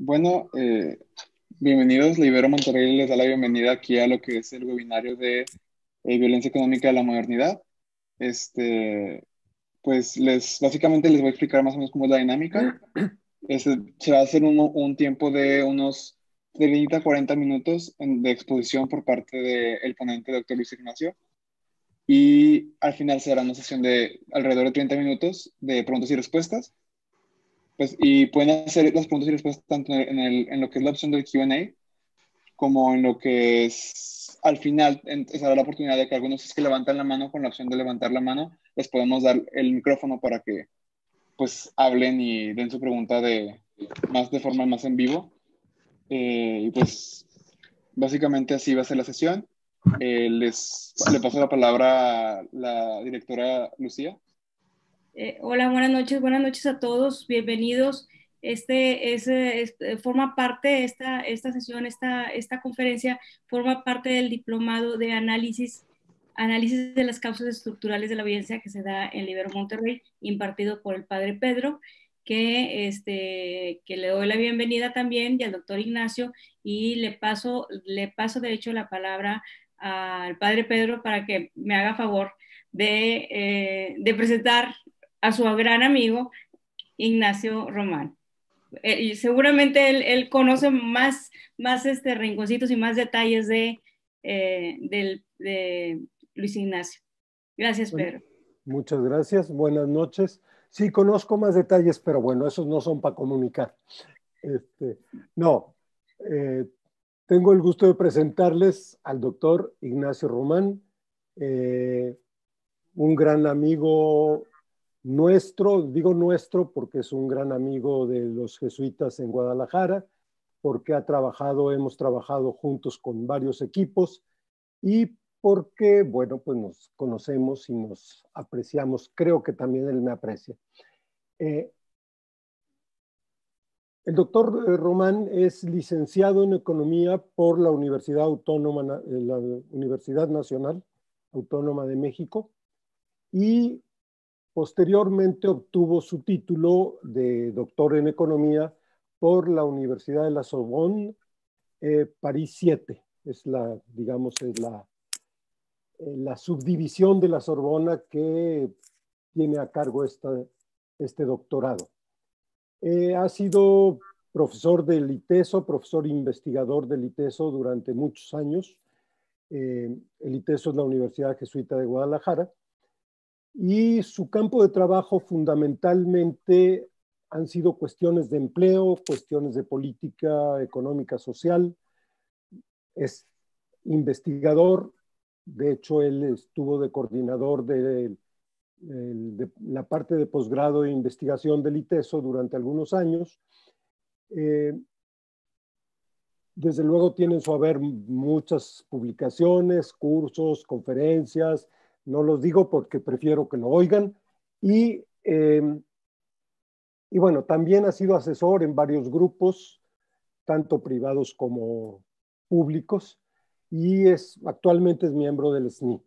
Bueno, bienvenidos. La Ibero Monterrey les da la bienvenida aquí a lo que es el webinario de violencia económica de la modernidad. Este, pues básicamente les voy a explicar más o menos cómo es la dinámica. Se va a hacer un tiempo de unos 30 a 40 minutos de exposición por parte del ponente, doctor Luis Ignacio. Y al final será una sesión de alrededor de 30 minutos de preguntas y respuestas. Pues, y pueden hacer las preguntas y respuestas tanto en lo que es la opción del Q&A como en lo que es al final, se dará la oportunidad de que algunos que levantan la mano, con la opción de levantar la mano, les podemos dar el micrófono para que pues hablen y den su pregunta de forma más en vivo. Y pues básicamente así va a ser la sesión. Le paso la palabra a la directora Lucía. Hola, buenas noches a todos, bienvenidos. Forma parte, esta sesión, esta conferencia forma parte del diplomado de análisis de las causas estructurales de la violencia que se da en Ibero Monterrey, impartido por el padre Pedro, que le doy la bienvenida también, y al doctor Ignacio, y le paso de hecho la palabra al padre Pedro para que me haga favor de presentar a su gran amigo Ignacio Román. Y seguramente él conoce más rinconcitos y más detalles de Luis Ignacio. Gracias, Bueno, Pedro. muchas gracias. Buenas noches. Sí, conozco más detalles, pero bueno, esos no son para comunicar. Este, no, eh, tengo el gusto de presentarles al doctor Ignacio Román, eh, un gran amigo nuestro, digo nuestro porque es un gran amigo de los jesuitas en Guadalajara, porque hemos trabajado juntos con varios equipos y porque, bueno, pues nos conocemos y nos apreciamos. Creo que también él me aprecia. Eh, el doctor Román es licenciado en Economía por la la Universidad Nacional Autónoma de México y posteriormente obtuvo su título de doctor en Economía por la Universidad de la Sorbonne, París 7. Es digamos, es la subdivisión de la Sorbona que tiene a cargo este doctorado. Ha sido profesor del ITESO, profesor investigador del ITESO durante muchos años. El ITESO es la Universidad Jesuita de Guadalajara. Y su campo de trabajo fundamentalmente han sido cuestiones de empleo, cuestiones de política económica social. Es investigador. De hecho, él estuvo de coordinador de la parte de posgrado e investigación del ITESO durante algunos años. Desde luego tiene en su haber muchas publicaciones, cursos, conferencias. No los digo porque prefiero que lo oigan. Y bueno, también ha sido asesor en varios grupos, tanto privados como públicos, y actualmente es miembro del SNI.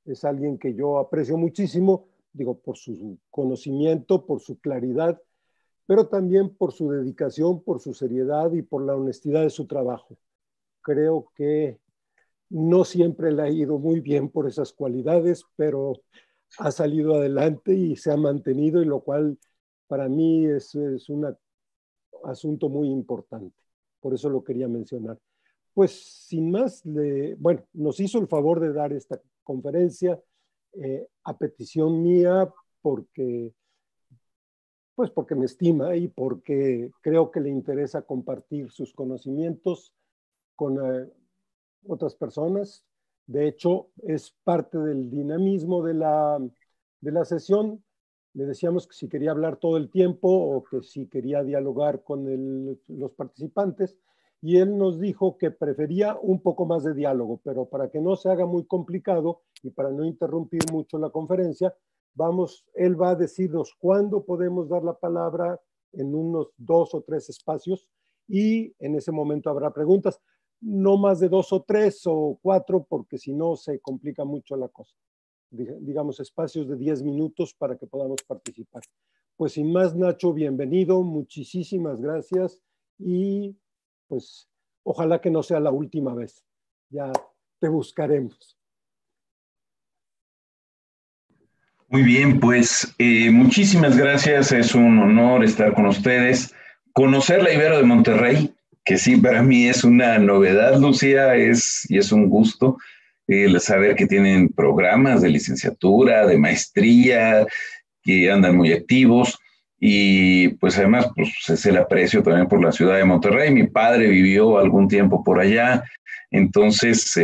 Es alguien que yo aprecio muchísimo, digo, por su conocimiento, por su claridad, pero también por su dedicación, por su seriedad y por la honestidad de su trabajo. Creo que no siempre le ha ido muy bien por esas cualidades, pero ha salido adelante y se ha mantenido, y lo cual para mí es un asunto muy importante. Por eso lo quería mencionar. Pues sin más, bueno, nos hizo el favor de dar esta conferencia a petición mía porque, pues porque me estima y porque creo que le interesa compartir sus conocimientos con otras personas. De hecho, es parte del dinamismo de la sesión. Le decíamos que si quería hablar todo el tiempo o que si quería dialogar con los participantes, y él nos dijo que prefería un poco más de diálogo, pero para que no se haga muy complicado y para no interrumpir mucho la conferencia, él va a decirnos cuándo podemos dar la palabra en unos 2 o 3 espacios, y en ese momento habrá preguntas. No más de 2 o 3 o 4, porque si no se complica mucho la cosa. Digamos, espacios de 10 minutos para que podamos participar. Pues sin más, Nacho, bienvenido, muchísimas gracias y pues ojalá que no sea la última vez. Ya te buscaremos. Muy bien, pues muchísimas gracias. Es un honor estar con ustedes. Conocer la Ibero de Monterrey, que sí, para mí es una novedad, Lucía, y es un gusto saber que tienen programas de licenciatura, de maestría, que andan muy activos. Y pues además pues, es el aprecio también por la ciudad de Monterrey. Mi padre vivió algún tiempo por allá, entonces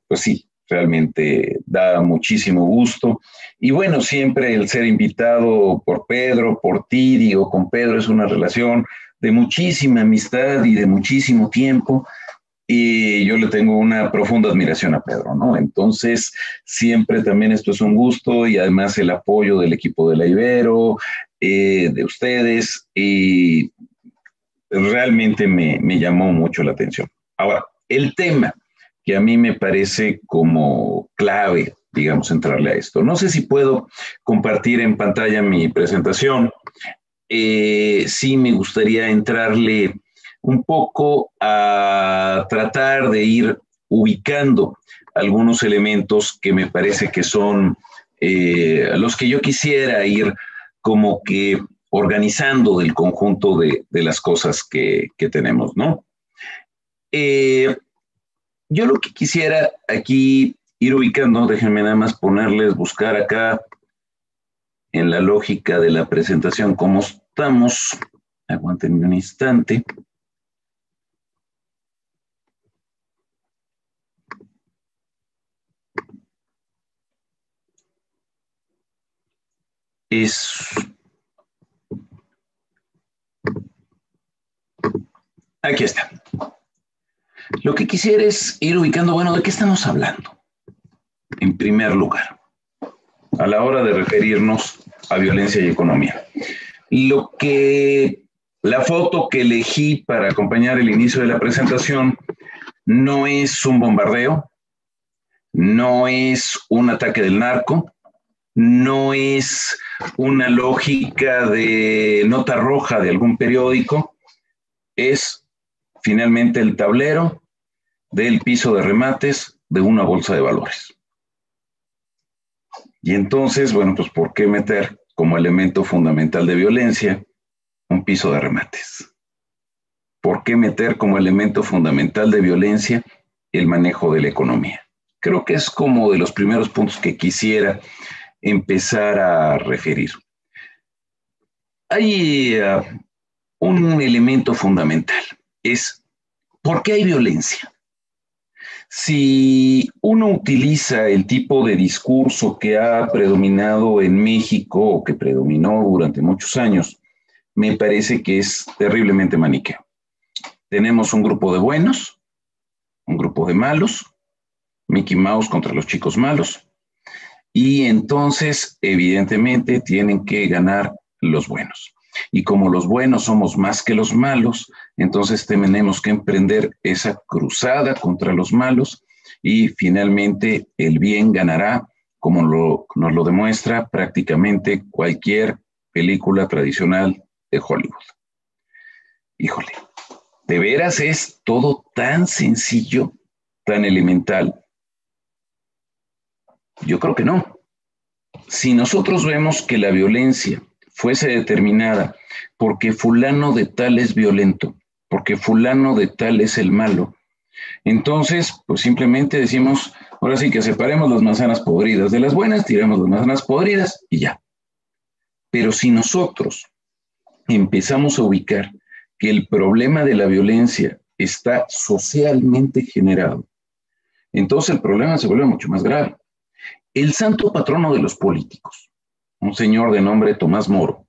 pues sí, realmente da muchísimo gusto. Y bueno, siempre el ser invitado por Pedro, por ti, digo, con Pedro es una relación de muchísima amistad y de muchísimo tiempo. Y yo le tengo una profunda admiración a Pedro, ¿no? Entonces, siempre también esto es un gusto y además el apoyo del equipo de la Ibero, de ustedes, y realmente me llamó mucho la atención. Ahora, el tema que a mí me parece como clave, digamos, entrarle a esto. No sé si puedo compartir en pantalla mi presentación. Sí me gustaría entrarle un poco a tratar de ir ubicando algunos elementos que me parece que son los que yo quisiera ir como que organizando del conjunto de las cosas que tenemos, ¿no? Yo lo que quisiera aquí ir ubicando, déjenme nada más ponerles, buscar acá en la lógica de la presentación cómo estamos. Aguántenme un instante. Aquí está. Lo que quisiera es ir ubicando, bueno, ¿de qué estamos hablando? En primer lugar, a la hora de referirnos a violencia y economía. La foto que elegí para acompañar el inicio de la presentación no es un bombardeo, no es un ataque del narco, no es una lógica de nota roja de algún periódico, es finalmente el tablero del piso de remates de una bolsa de valores. Y entonces, bueno, pues ¿por qué meter como elemento fundamental de violencia un piso de remates? ¿Por qué meter como elemento fundamental de violencia el manejo de la economía? Creo que es como de los primeros puntos que quisiera empezar a referir. Hay un elemento fundamental, es ¿por qué hay violencia? Si uno utiliza el tipo de discurso que ha predominado en México o que predominó durante muchos años, me parece que es terriblemente maniqueo. Tenemos un grupo de buenos, un grupo de malos, Mickey Mouse contra los chicos malos, y entonces evidentemente tienen que ganar los buenos. Y como los buenos somos más que los malos, entonces tenemos que emprender esa cruzada contra los malos y finalmente el bien ganará, como nos lo demuestra prácticamente cualquier película tradicional de Hollywood. Híjole, ¿de veras es todo tan sencillo, tan elemental? Yo creo que no. Si nosotros vemos que la violencia fuese determinada porque fulano de tal es violento, porque fulano de tal es el malo, entonces pues simplemente decimos, ahora sí que separemos las manzanas podridas de las buenas, tiramos las manzanas podridas y ya. Pero si nosotros empezamos a ubicar que el problema de la violencia está socialmente generado, entonces el problema se vuelve mucho más grave. El santo patrono de los políticos, un señor de nombre Tomás Moro,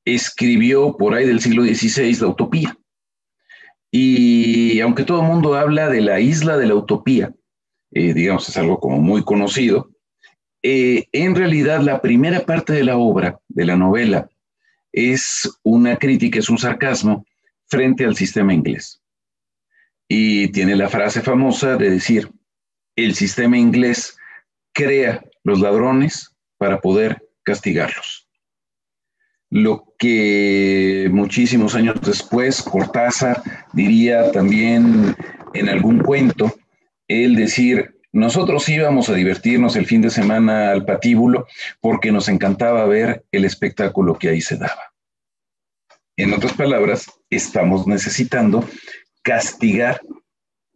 escribió por ahí del siglo XVI La Utopía. Y aunque todo el mundo habla de la isla de la utopía, digamos, es algo como muy conocido, en realidad la primera parte de la obra, de la novela, es una crítica, es un sarcasmo frente al sistema inglés. Y tiene la frase famosa de decir, el sistema inglés crea los ladrones para poder castigarlos. lo que muchísimos años después Cortázar diría también en algún cuento, el decir, nosotros íbamos a divertirnos el fin de semana al patíbulo porque nos encantaba ver el espectáculo que ahí se daba. En otras palabras, estamos necesitando castigar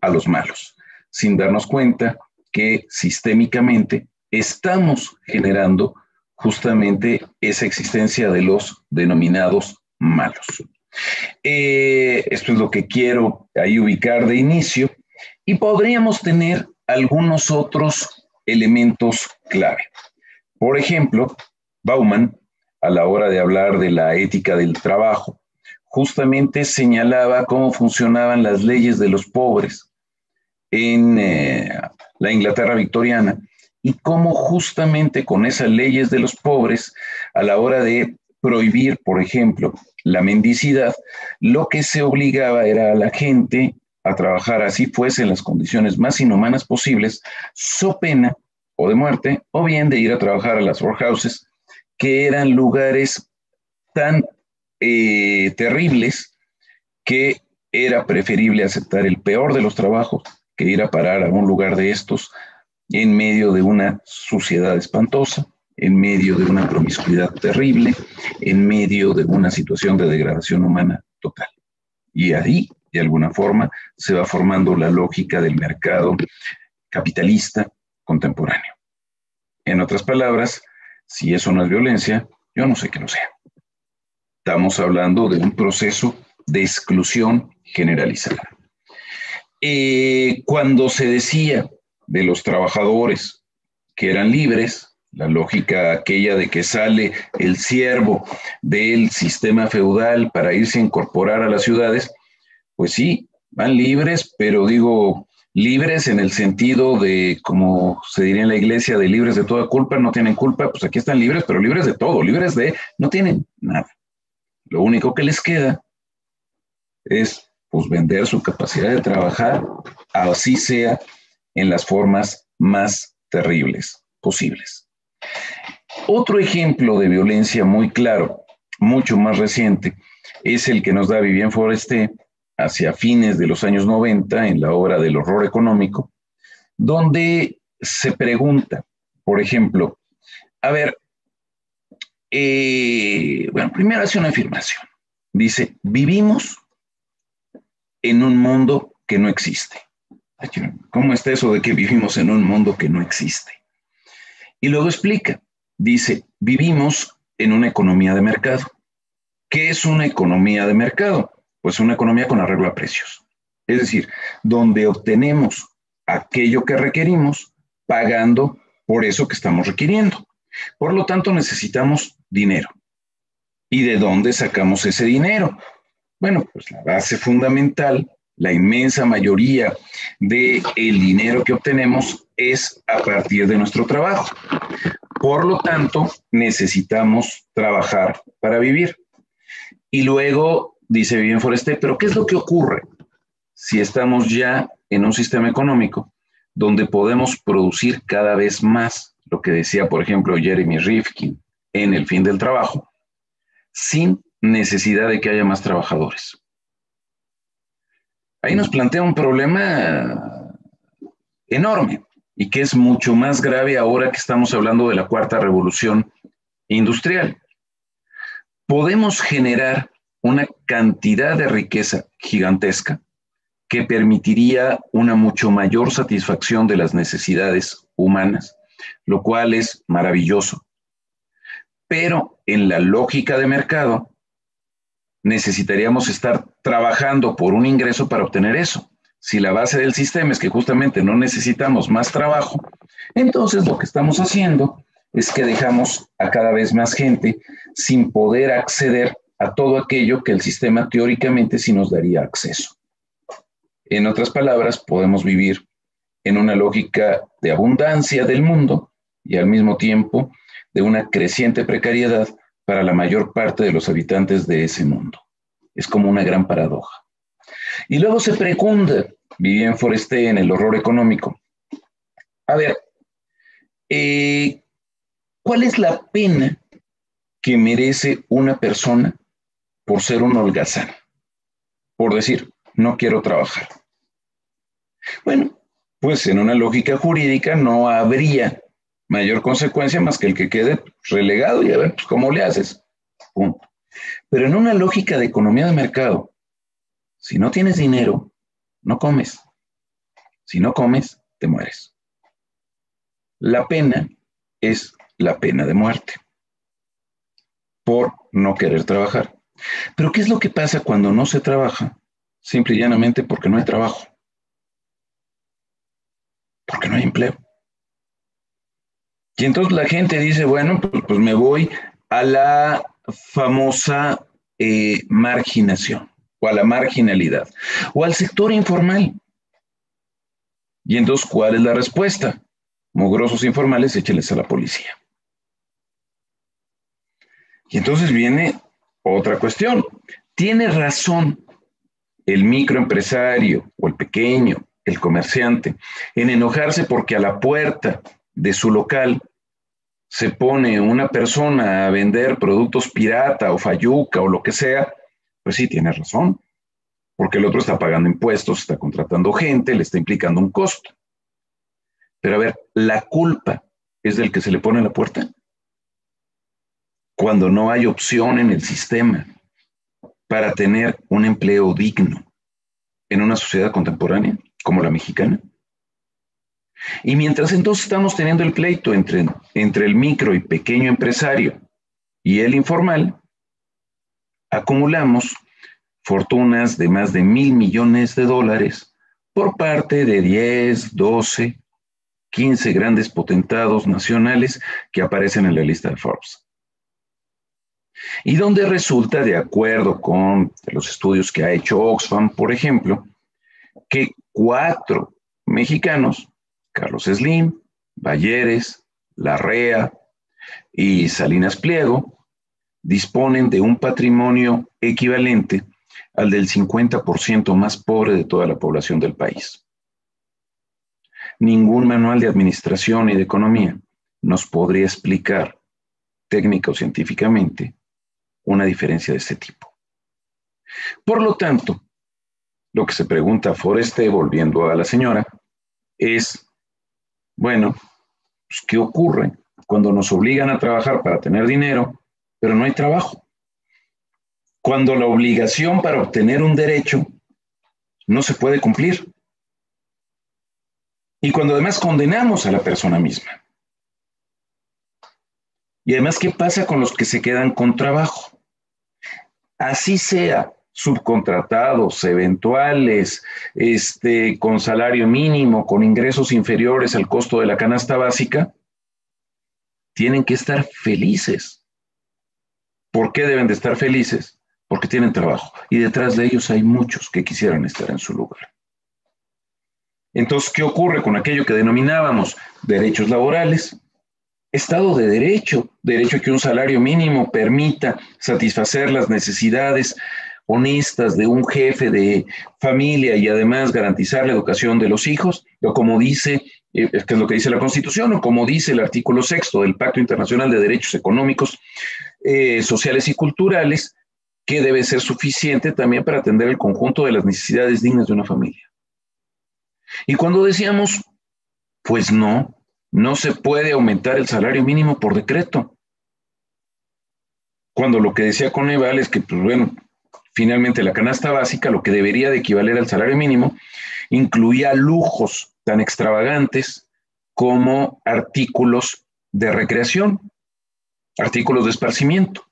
a los malos, sin darnos cuenta que sistémicamente estamos generando justamente esa existencia de los denominados malos. Esto es lo que quiero ahí ubicar de inicio y podríamos tener algunos otros elementos clave. Por ejemplo, Bauman, a la hora de hablar de la ética del trabajo, justamente señalaba cómo funcionaban las leyes de los pobres en la Inglaterra victoriana y cómo justamente con esas leyes de los pobres, a la hora de prohibir, por ejemplo, la mendicidad, lo que se obligaba era a la gente a trabajar así fuese en las condiciones más inhumanas posibles, so pena o de muerte, o bien de ir a trabajar a las workhouses, que eran lugares tan terribles que era preferible aceptar el peor de los trabajos que ir a parar a un lugar de estos en medio de una suciedad espantosa, en medio de una promiscuidad terrible, en medio de una situación de degradación humana total. Y ahí, de alguna forma, se va formando la lógica del mercado capitalista contemporáneo. En otras palabras, si eso no es violencia, yo no sé qué lo sea. Estamos hablando de un proceso de exclusión generalizada. Cuando se decía de los trabajadores que eran libres, la lógica aquella de que sale el siervo del sistema feudal para irse a incorporar a las ciudades, pues sí, van libres, pero digo, libres en el sentido de, como se diría en la iglesia, de libres de toda culpa, no tienen culpa, pues aquí están libres, pero libres de todo, libres de, no tienen nada. Lo único que les queda es pues vender su capacidad de trabajar, así sea en las formas más terribles posibles. Otro ejemplo de violencia muy claro, mucho más reciente, es el que nos da Viviane Forresté hacia fines de los años 90 en la obra del horror económico, donde se pregunta, por ejemplo, a ver, bueno, primero hace una afirmación. Dice, vivimos en un mundo que no existe. ¿Cómo está eso de que vivimos en un mundo que no existe? Y luego explica, dice, vivimos en una economía de mercado. ¿Qué es una economía de mercado? Pues una economía con arreglo a precios. Es decir, donde obtenemos aquello que requerimos pagando por eso que estamos requiriendo. Por lo tanto, necesitamos dinero. ¿Y de dónde sacamos ese dinero? Bueno, pues la base fundamental, la inmensa mayoría del dinero que obtenemos es a partir de nuestro trabajo. Por lo tanto, necesitamos trabajar para vivir. Y luego, dice Viviane Forresté, ¿pero qué es lo que ocurre si estamos ya en un sistema económico donde podemos producir cada vez más, lo que decía, por ejemplo, Jeremy Rifkin en El fin del trabajo, sin necesidad de que haya más trabajadores? Ahí nos plantea un problema enorme y que es mucho más grave ahora que estamos hablando de la cuarta revolución industrial. Podemos generar una cantidad de riqueza gigantesca que permitiría una mucho mayor satisfacción de las necesidades humanas, lo cual es maravilloso. Pero en la lógica de mercado, necesitaríamos estar trabajando por un ingreso para obtener eso. Si la base del sistema es que justamente no necesitamos más trabajo, entonces lo que estamos haciendo es que dejamos a cada vez más gente sin poder acceder a todo aquello que el sistema teóricamente sí nos daría acceso. En otras palabras, podemos vivir en una lógica de abundancia del mundo y al mismo tiempo de una creciente precariedad para la mayor parte de los habitantes de ese mundo. Es como una gran paradoja. Y luego se pregunta Viviane Forresté en El horror económico. A ver, ¿cuál es la pena que merece una persona por ser un holgazán, por decir, no quiero trabajar? Bueno, pues en una lógica jurídica no habría mayor consecuencia más que el que quede relegado y a ver, pues, ¿cómo le haces? Punto. Pero en una lógica de economía de mercado, si no tienes dinero, no comes. Si no comes, te mueres. La pena es la pena de muerte por no querer trabajar. Pero ¿qué es lo que pasa cuando no se trabaja? Simple y llanamente porque no hay trabajo. Porque no hay empleo. Y entonces la gente dice, bueno, pues me voy a la famosa marginación o a la marginalidad o al sector informal. Y entonces, ¿cuál es la respuesta? Mugrosos informales, écheles a la policía. Y entonces viene otra cuestión. ¿Tiene razón el microempresario o el pequeño, el comerciante, en enojarse porque a la puerta de su local se pone una persona a vender productos pirata o fayuca o lo que sea? Pues sí, tiene razón, porque el otro está pagando impuestos, está contratando gente, le está implicando un costo. Pero a ver, ¿la culpa es del que se le pone a la puerta? Cuando no hay opción en el sistema para tener un empleo digno en una sociedad contemporánea como la mexicana. Y mientras entonces estamos teniendo el pleito entre el micro y pequeño empresario y el informal, acumulamos fortunas de más de $1,000 millones por parte de 10, 12, 15 grandes potentados nacionales que aparecen en la lista de Forbes. Y donde resulta, de acuerdo con los estudios que ha hecho Oxfam, por ejemplo, que 4 mexicanos, Carlos Slim, Balleres, Larrea y Salinas Pliego, disponen de un patrimonio equivalente al del 50% más pobre de toda la población del país. Ningún manual de administración y de economía nos podría explicar técnica o científicamente una diferencia de este tipo. Por lo tanto, lo que se pregunta Foreste, volviendo a la señora, es, bueno, pues, ¿qué ocurre cuando nos obligan a trabajar para tener dinero, pero no hay trabajo? Cuando la obligación para obtener un derecho no se puede cumplir. Y cuando además condenamos a la persona misma. Y además, ¿qué pasa con los que se quedan con trabajo? Así sea subcontratados, eventuales, con salario mínimo, con ingresos inferiores al costo de la canasta básica, tienen que estar felices. ¿Por qué deben de estar felices? Porque tienen trabajo. Y detrás de ellos hay muchos que quisieran estar en su lugar. Entonces, ¿qué ocurre con aquello que denominábamos derechos laborales? Estado de derecho, derecho a que un salario mínimo permita satisfacer las necesidades honestas de un jefe de familia y además garantizar la educación de los hijos, o como dice, que es lo que dice la Constitución, o como dice el artículo 6 del Pacto Internacional de Derechos Económicos, Sociales y Culturales, que debe ser suficiente también para atender el conjunto de las necesidades dignas de una familia. Y cuando decíamos, pues no se puede aumentar el salario mínimo por decreto. Cuando lo que decía Coneval es que, pues bueno, finalmente la canasta básica, lo que debería de equivaler al salario mínimo, incluía lujos tan extravagantes como artículos de recreación, artículos de esparcimiento,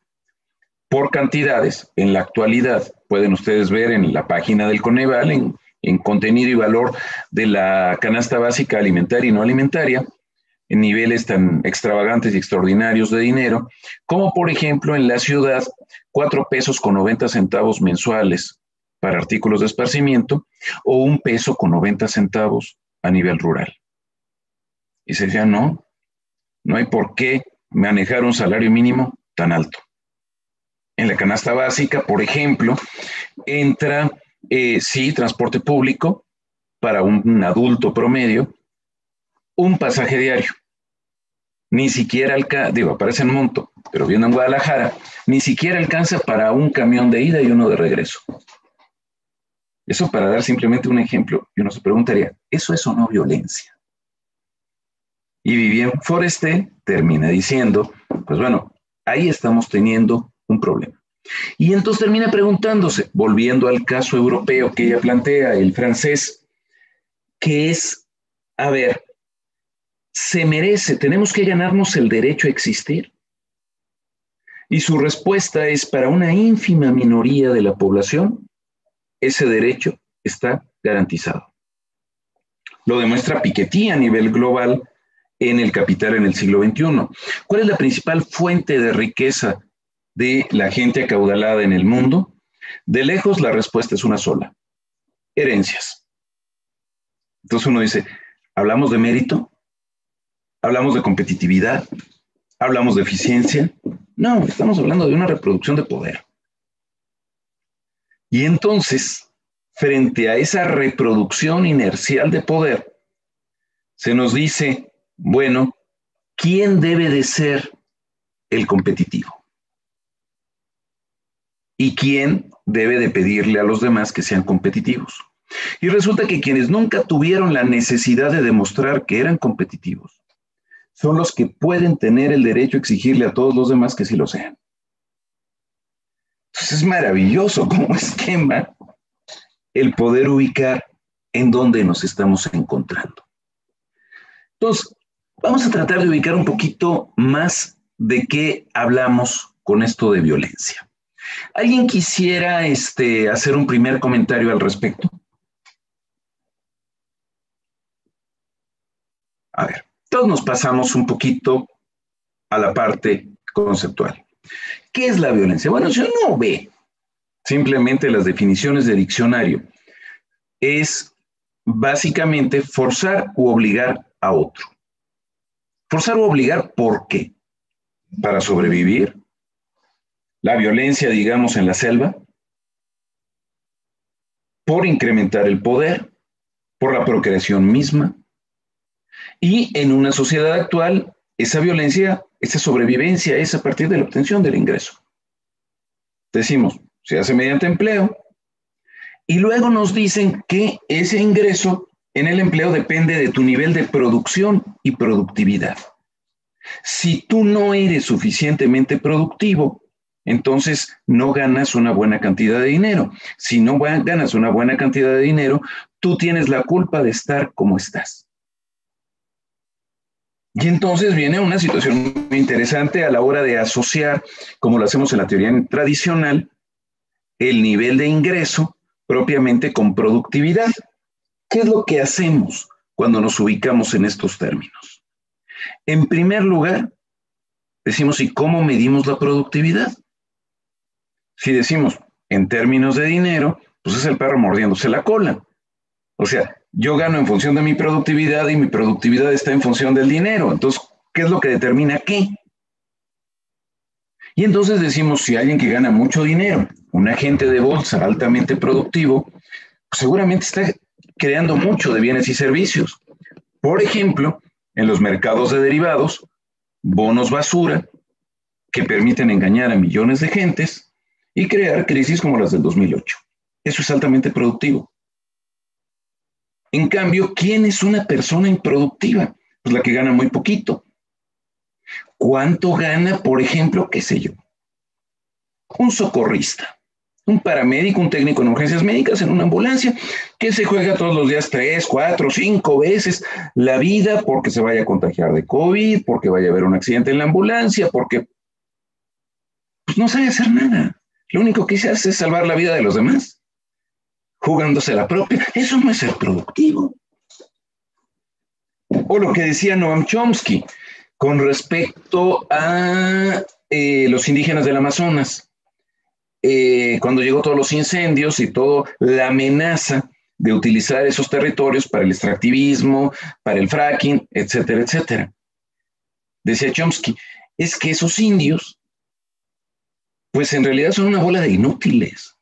por cantidades. En la actualidad, pueden ustedes ver en la página del Coneval, en contenido y valor de la canasta básica alimentaria y no alimentaria, en niveles tan extravagantes y extraordinarios de dinero, como por ejemplo en la ciudad, 4 pesos con 90 centavos mensuales para artículos de esparcimiento, o 1 peso con 90 centavos a nivel rural. Y se decía, no hay por qué manejar un salario mínimo tan alto. En la canasta básica, por ejemplo, entra, sí, transporte público para un adulto promedio, un pasaje diario. ni siquiera aparece en Monto, pero viendo en Guadalajara, ni siquiera alcanza para un camión de ida y uno de regreso. Eso para dar simplemente un ejemplo, y uno se preguntaría, ¿eso es o no violencia? Y Vivienne Foreste termina diciendo, pues bueno, ahí estamos teniendo un problema. Y entonces termina preguntándose, volviendo al caso europeo que ella plantea, el francés, que es, a ver, tenemos que ganarnos el derecho a existir. Y su respuesta es, para una ínfima minoría de la población, ese derecho está garantizado. Lo demuestra Piketty a nivel global en El Capital en el siglo XXI. ¿Cuál es la principal fuente de riqueza de la gente acaudalada en el mundo? De lejos, la respuesta es una sola: herencias. Entonces uno dice, ¿hablamos de mérito? ¿Hablamos de competitividad? ¿Hablamos de eficiencia? No, estamos hablando de una reproducción de poder. Y entonces, frente a esa reproducción inercial de poder, se nos dice, bueno, ¿quién debe de ser el competitivo? ¿Y quién debe de pedirle a los demás que sean competitivos? Y resulta que quienes nunca tuvieron la necesidad de demostrar que eran competitivos son los que pueden tener el derecho a exigirle a todos los demás que sí lo sean. Entonces es maravilloso como esquema el poder ubicar en dónde nos estamos encontrando. Entonces, vamos a tratar de ubicar un poquito más de qué hablamos con esto de violencia. ¿Alguien quisiera hacer un primer comentario al respecto? A ver, todos nos pasamos un poquito a la parte conceptual. ¿Qué es la violencia? Bueno, si uno ve simplemente las definiciones de diccionario, es básicamente forzar u obligar a otro. Forzar u obligar, ¿por qué? Para sobrevivir. La violencia, digamos, en la selva, por incrementar el poder, por la procreación misma. Y en una sociedad actual, esa violencia, esa sobrevivencia es a partir de la obtención del ingreso. Decimos, se hace mediante empleo, y luego nos dicen que ese ingreso en el empleo depende de tu nivel de producción y productividad. Si tú no eres suficientemente productivo, entonces no ganas una buena cantidad de dinero. Si no ganas una buena cantidad de dinero, tú tienes la culpa de estar como estás. Y entonces viene una situación muy interesante a la hora de asociar, como lo hacemos en la teoría tradicional, el nivel de ingreso propiamente con productividad. ¿Qué es lo que hacemos cuando nos ubicamos en estos términos? En primer lugar, decimos, ¿y cómo medimos la productividad? Si decimos en términos de dinero, pues es el perro mordiéndose la cola. O sea, yo gano en función de mi productividad y mi productividad está en función del dinero. Entonces, ¿qué es lo que determina qué? Y entonces decimos, si alguien que gana mucho dinero, un agente de bolsa altamente productivo, pues seguramente está creando mucho de bienes y servicios. Por ejemplo, en los mercados de derivados, bonos basura que permiten engañar a millones de gentes y crear crisis como las del 2008. Eso es altamente productivo. En cambio, ¿quién es una persona improductiva? Pues la que gana muy poquito. ¿Cuánto gana, por ejemplo, qué sé yo? Un socorrista, un paramédico, un técnico en urgencias médicas en una ambulancia que se juega todos los días 3, 4, 5 veces la vida porque se vaya a contagiar de COVID, porque vaya a haber un accidente en la ambulancia, porque pues no sabe hacer nada. Lo único que se hace es salvar la vida de los demás, jugándose la propia. Eso no es ser productivo. O lo que decía Noam Chomsky con respecto a los indígenas del Amazonas. Cuando llegó todos los incendios y toda la amenaza de utilizar esos territorios para el extractivismo, para el fracking, etcétera, etcétera. Decía Chomsky, es que esos indios, pues en realidad son una bola de inútiles.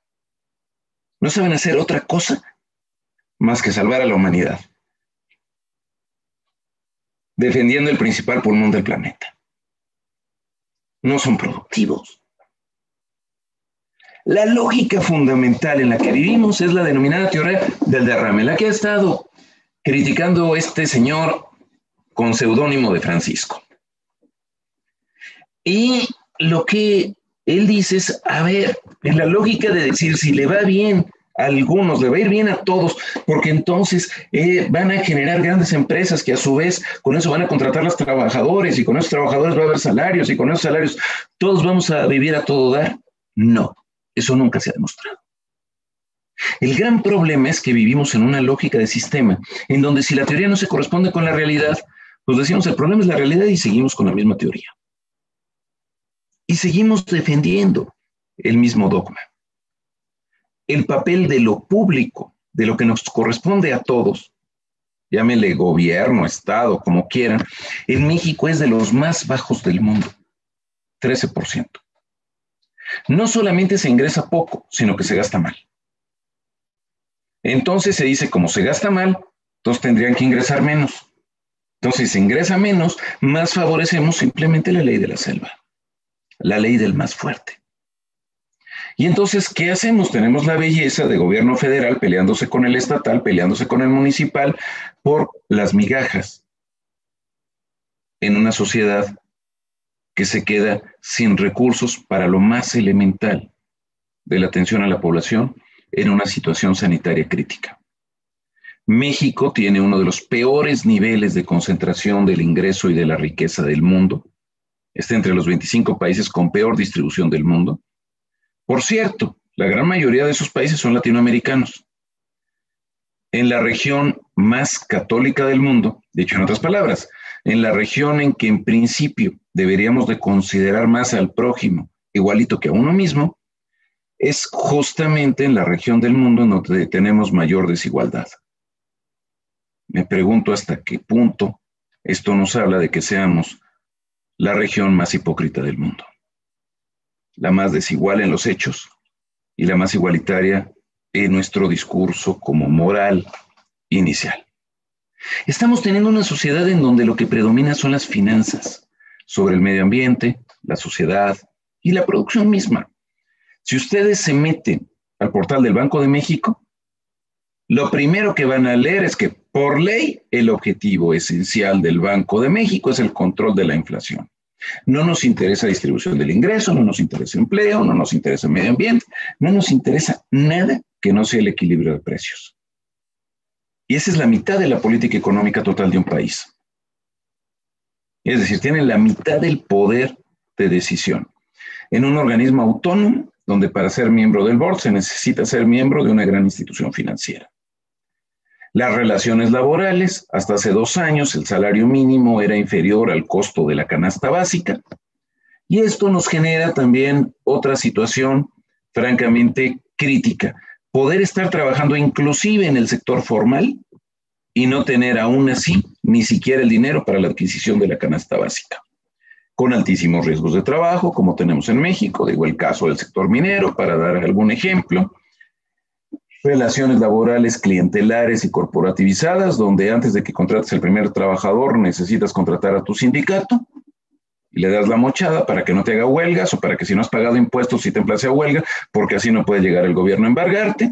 No saben hacer otra cosa más que salvar a la humanidad. defendiendo el principal pulmón del planeta. No son productivos. La lógica fundamental en la que vivimos es la denominada teoría del derrame, la que ha estado criticando este señor con seudónimo de Francisco. Y lo que él dice es, a ver, en la lógica de decir, si le va bien a algunos, le va a ir bien a todos, porque entonces van a generar grandes empresas que a su vez con eso van a contratar a los trabajadores, y con esos trabajadores va a haber salarios, y con esos salarios todos vamos a vivir a todo dar. No, eso nunca se ha demostrado. El gran problema es que vivimos en una lógica de sistema, en donde si la teoría no se corresponde con la realidad, pues decimos, el problema es la realidad, y seguimos con la misma teoría. Y seguimos defendiendo el mismo dogma. El papel de lo público, de lo que nos corresponde a todos, llámele gobierno, Estado, como quieran, en México es de los más bajos del mundo, 13%. No solamente se ingresa poco, sino que se gasta mal. Entonces se dice, como se gasta mal, entonces tendrían que ingresar menos. Entonces, si se ingresa menos, más favorecemos simplemente la ley de la selva, la ley del más fuerte. Y entonces, ¿qué hacemos? Tenemos la belleza de gobierno federal peleándose con el estatal, peleándose con el municipal por las migajas en una sociedad que se queda sin recursos para lo más elemental de la atención a la población en una situación sanitaria crítica. México tiene uno de los peores niveles de concentración del ingreso y de la riqueza del mundo. Está entre los 25 países con peor distribución del mundo. Por cierto, la gran mayoría de esos países son latinoamericanos. En la región más católica del mundo, dicho en otras palabras, en la región en que en principio deberíamos de considerar más al prójimo igualito que a uno mismo, es justamente en la región del mundo en donde tenemos mayor desigualdad. Me pregunto hasta qué punto esto nos habla de que seamos la región más hipócrita del mundo, la más desigual en los hechos y la más igualitaria en nuestro discurso como moral inicial. Estamos teniendo una sociedad en donde lo que predomina son las finanzas sobre el medio ambiente, la sociedad y la producción misma. Si ustedes se meten al portal del Banco de México, lo primero que van a leer es que por ley el objetivo esencial del Banco de México es el control de la inflación. No nos interesa distribución del ingreso, no nos interesa empleo, no nos interesa medio ambiente, no nos interesa nada que no sea el equilibrio de precios. Y esa es la mitad de la política económica total de un país. Es decir, tienen la mitad del poder de decisión en un organismo autónomo donde para ser miembro del board se necesita ser miembro de una gran institución financiera. Las relaciones laborales, hasta hace 2 años el salario mínimo era inferior al costo de la canasta básica, y esto nos genera también otra situación francamente crítica. Poder estar trabajando inclusive en el sector formal y no tener aún así ni siquiera el dinero para la adquisición de la canasta básica, con altísimos riesgos de trabajo, como tenemos en México, digo el caso del sector minero, para dar algún ejemplo. Relaciones laborales clientelares y corporativizadas, donde antes de que contrates el primer trabajador necesitas contratar a tu sindicato y le das la mochada para que no te haga huelgas o para que si no has pagado impuestos sí te emplace a huelga, porque así no puede llegar el gobierno a embargarte.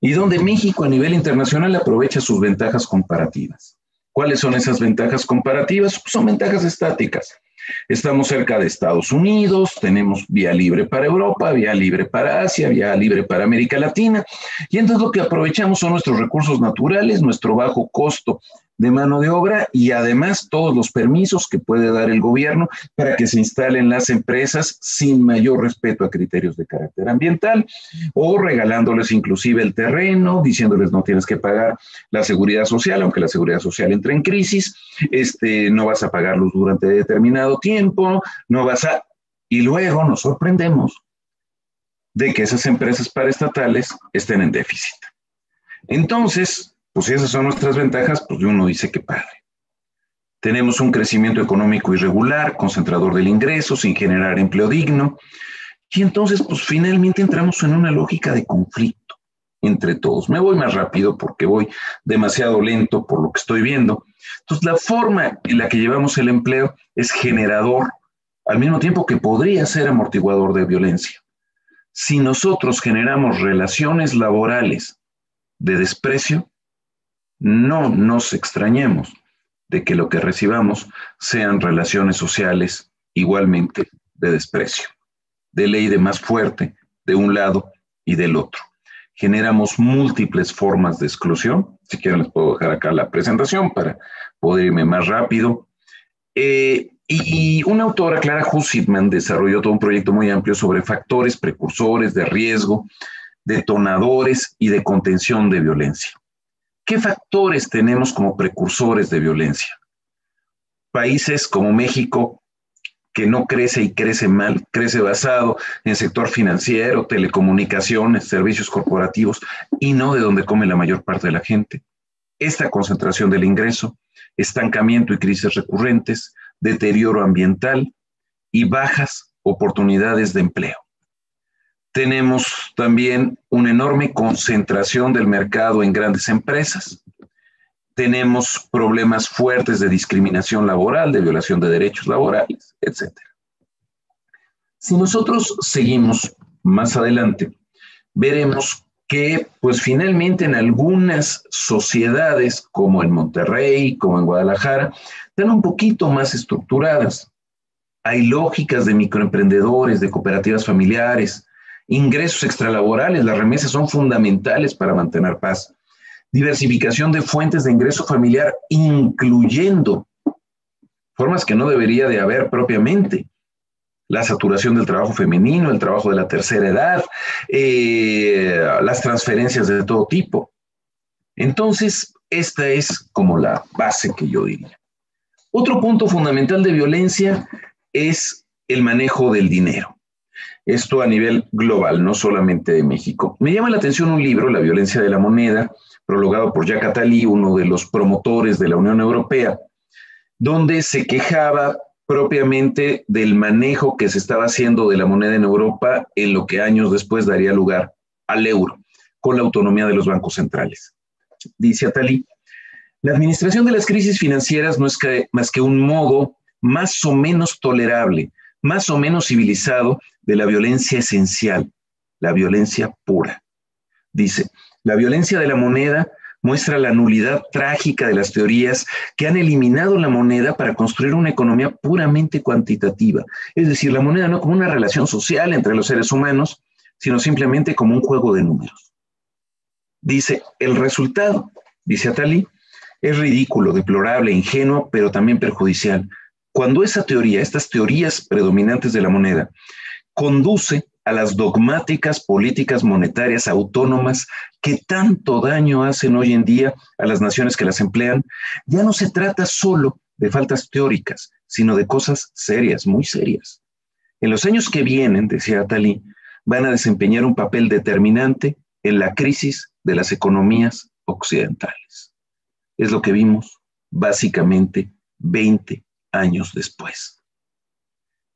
Y donde México a nivel internacional aprovecha sus ventajas comparativas. ¿Cuáles son esas ventajas comparativas? Pues son ventajas estáticas. Estamos cerca de Estados Unidos, tenemos vía libre para Europa, vía libre para Asia, vía libre para América Latina, y entonces lo que aprovechamos son nuestros recursos naturales, nuestro bajo costo de mano de obra y además todos los permisos que puede dar el gobierno para que se instalen las empresas sin mayor respeto a criterios de carácter ambiental o regalándoles inclusive el terreno, diciéndoles no tienes que pagar la seguridad social, aunque la seguridad social entra en crisis, no vas a pagar luz durante determinado tiempo, no vas a... Y luego nos sorprendemos de que esas empresas paraestatales estén en déficit. Entonces, pues si esas son nuestras ventajas, pues uno dice que padre. Tenemos un crecimiento económico irregular, concentrador del ingreso, sin generar empleo digno. Y entonces, pues finalmente entramos en una lógica de conflicto entre todos. Me voy más rápido porque voy demasiado lento por lo que estoy viendo. Entonces, la forma en la que llevamos el empleo es generador, al mismo tiempo que podría ser amortiguador de violencia. Si nosotros generamos relaciones laborales de desprecio, no nos extrañemos de que lo que recibamos sean relaciones sociales igualmente de desprecio, de ley de más fuerte de un lado y del otro. Generamos múltiples formas de exclusión. Si quieren les puedo dejar acá la presentación para poder irme más rápido. Y una autora, Clara Hussitman, desarrolló todo un proyecto muy amplio sobre factores precursores de riesgo, detonadores y de contención de violencia. ¿Qué factores tenemos como precursores de violencia? Países como México, que no crece y crece mal, crece basado en el sector financiero, telecomunicaciones, servicios corporativos, y no de donde come la mayor parte de la gente. Esta concentración del ingreso, estancamiento y crisis recurrentes, deterioro ambiental y bajas oportunidades de empleo. Tenemos también una enorme concentración del mercado en grandes empresas. Tenemos problemas fuertes de discriminación laboral, de violación de derechos laborales, etc. Si nosotros seguimos más adelante, veremos que, pues finalmente en algunas sociedades, como en Monterrey, como en Guadalajara, están un poquito más estructuradas. Hay lógicas de microemprendedores, de cooperativas familiares, ingresos extralaborales, las remesas son fundamentales para mantener paz. Diversificación de fuentes de ingreso familiar, incluyendo formas que no debería de haber propiamente. La saturación del trabajo femenino, el trabajo de la tercera edad, las transferencias de todo tipo. Entonces, esta es como la base que yo diría. Otro punto fundamental de violencia es el manejo del dinero. Esto a nivel global, no solamente de México. Me llama la atención un libro, La violencia de la moneda, prologado por Jacques Attali, uno de los promotores de la Unión Europea, donde se quejaba propiamente del manejo que se estaba haciendo de la moneda en Europa en lo que años después daría lugar al euro, con la autonomía de los bancos centrales. Dice Attali, la administración de las crisis financieras no es más que un modo más o menos tolerable, más o menos civilizado de la violencia esencial, la violencia pura. Dice, la violencia de la moneda muestra la nulidad trágica de las teorías que han eliminado la moneda para construir una economía puramente cuantitativa. Es decir, la moneda no como una relación social entre los seres humanos, sino simplemente como un juego de números. Dice, el resultado, dice Attali, es ridículo, deplorable, ingenuo, pero también perjudicial. Cuando esa teoría, estas teorías predominantes de la moneda, conduce a las dogmáticas políticas monetarias autónomas que tanto daño hacen hoy en día a las naciones que las emplean, ya no se trata solo de faltas teóricas, sino de cosas serias, muy serias. En los años que vienen, decía Attali, van a desempeñar un papel determinante en la crisis de las economías occidentales. Es lo que vimos básicamente 20 años después.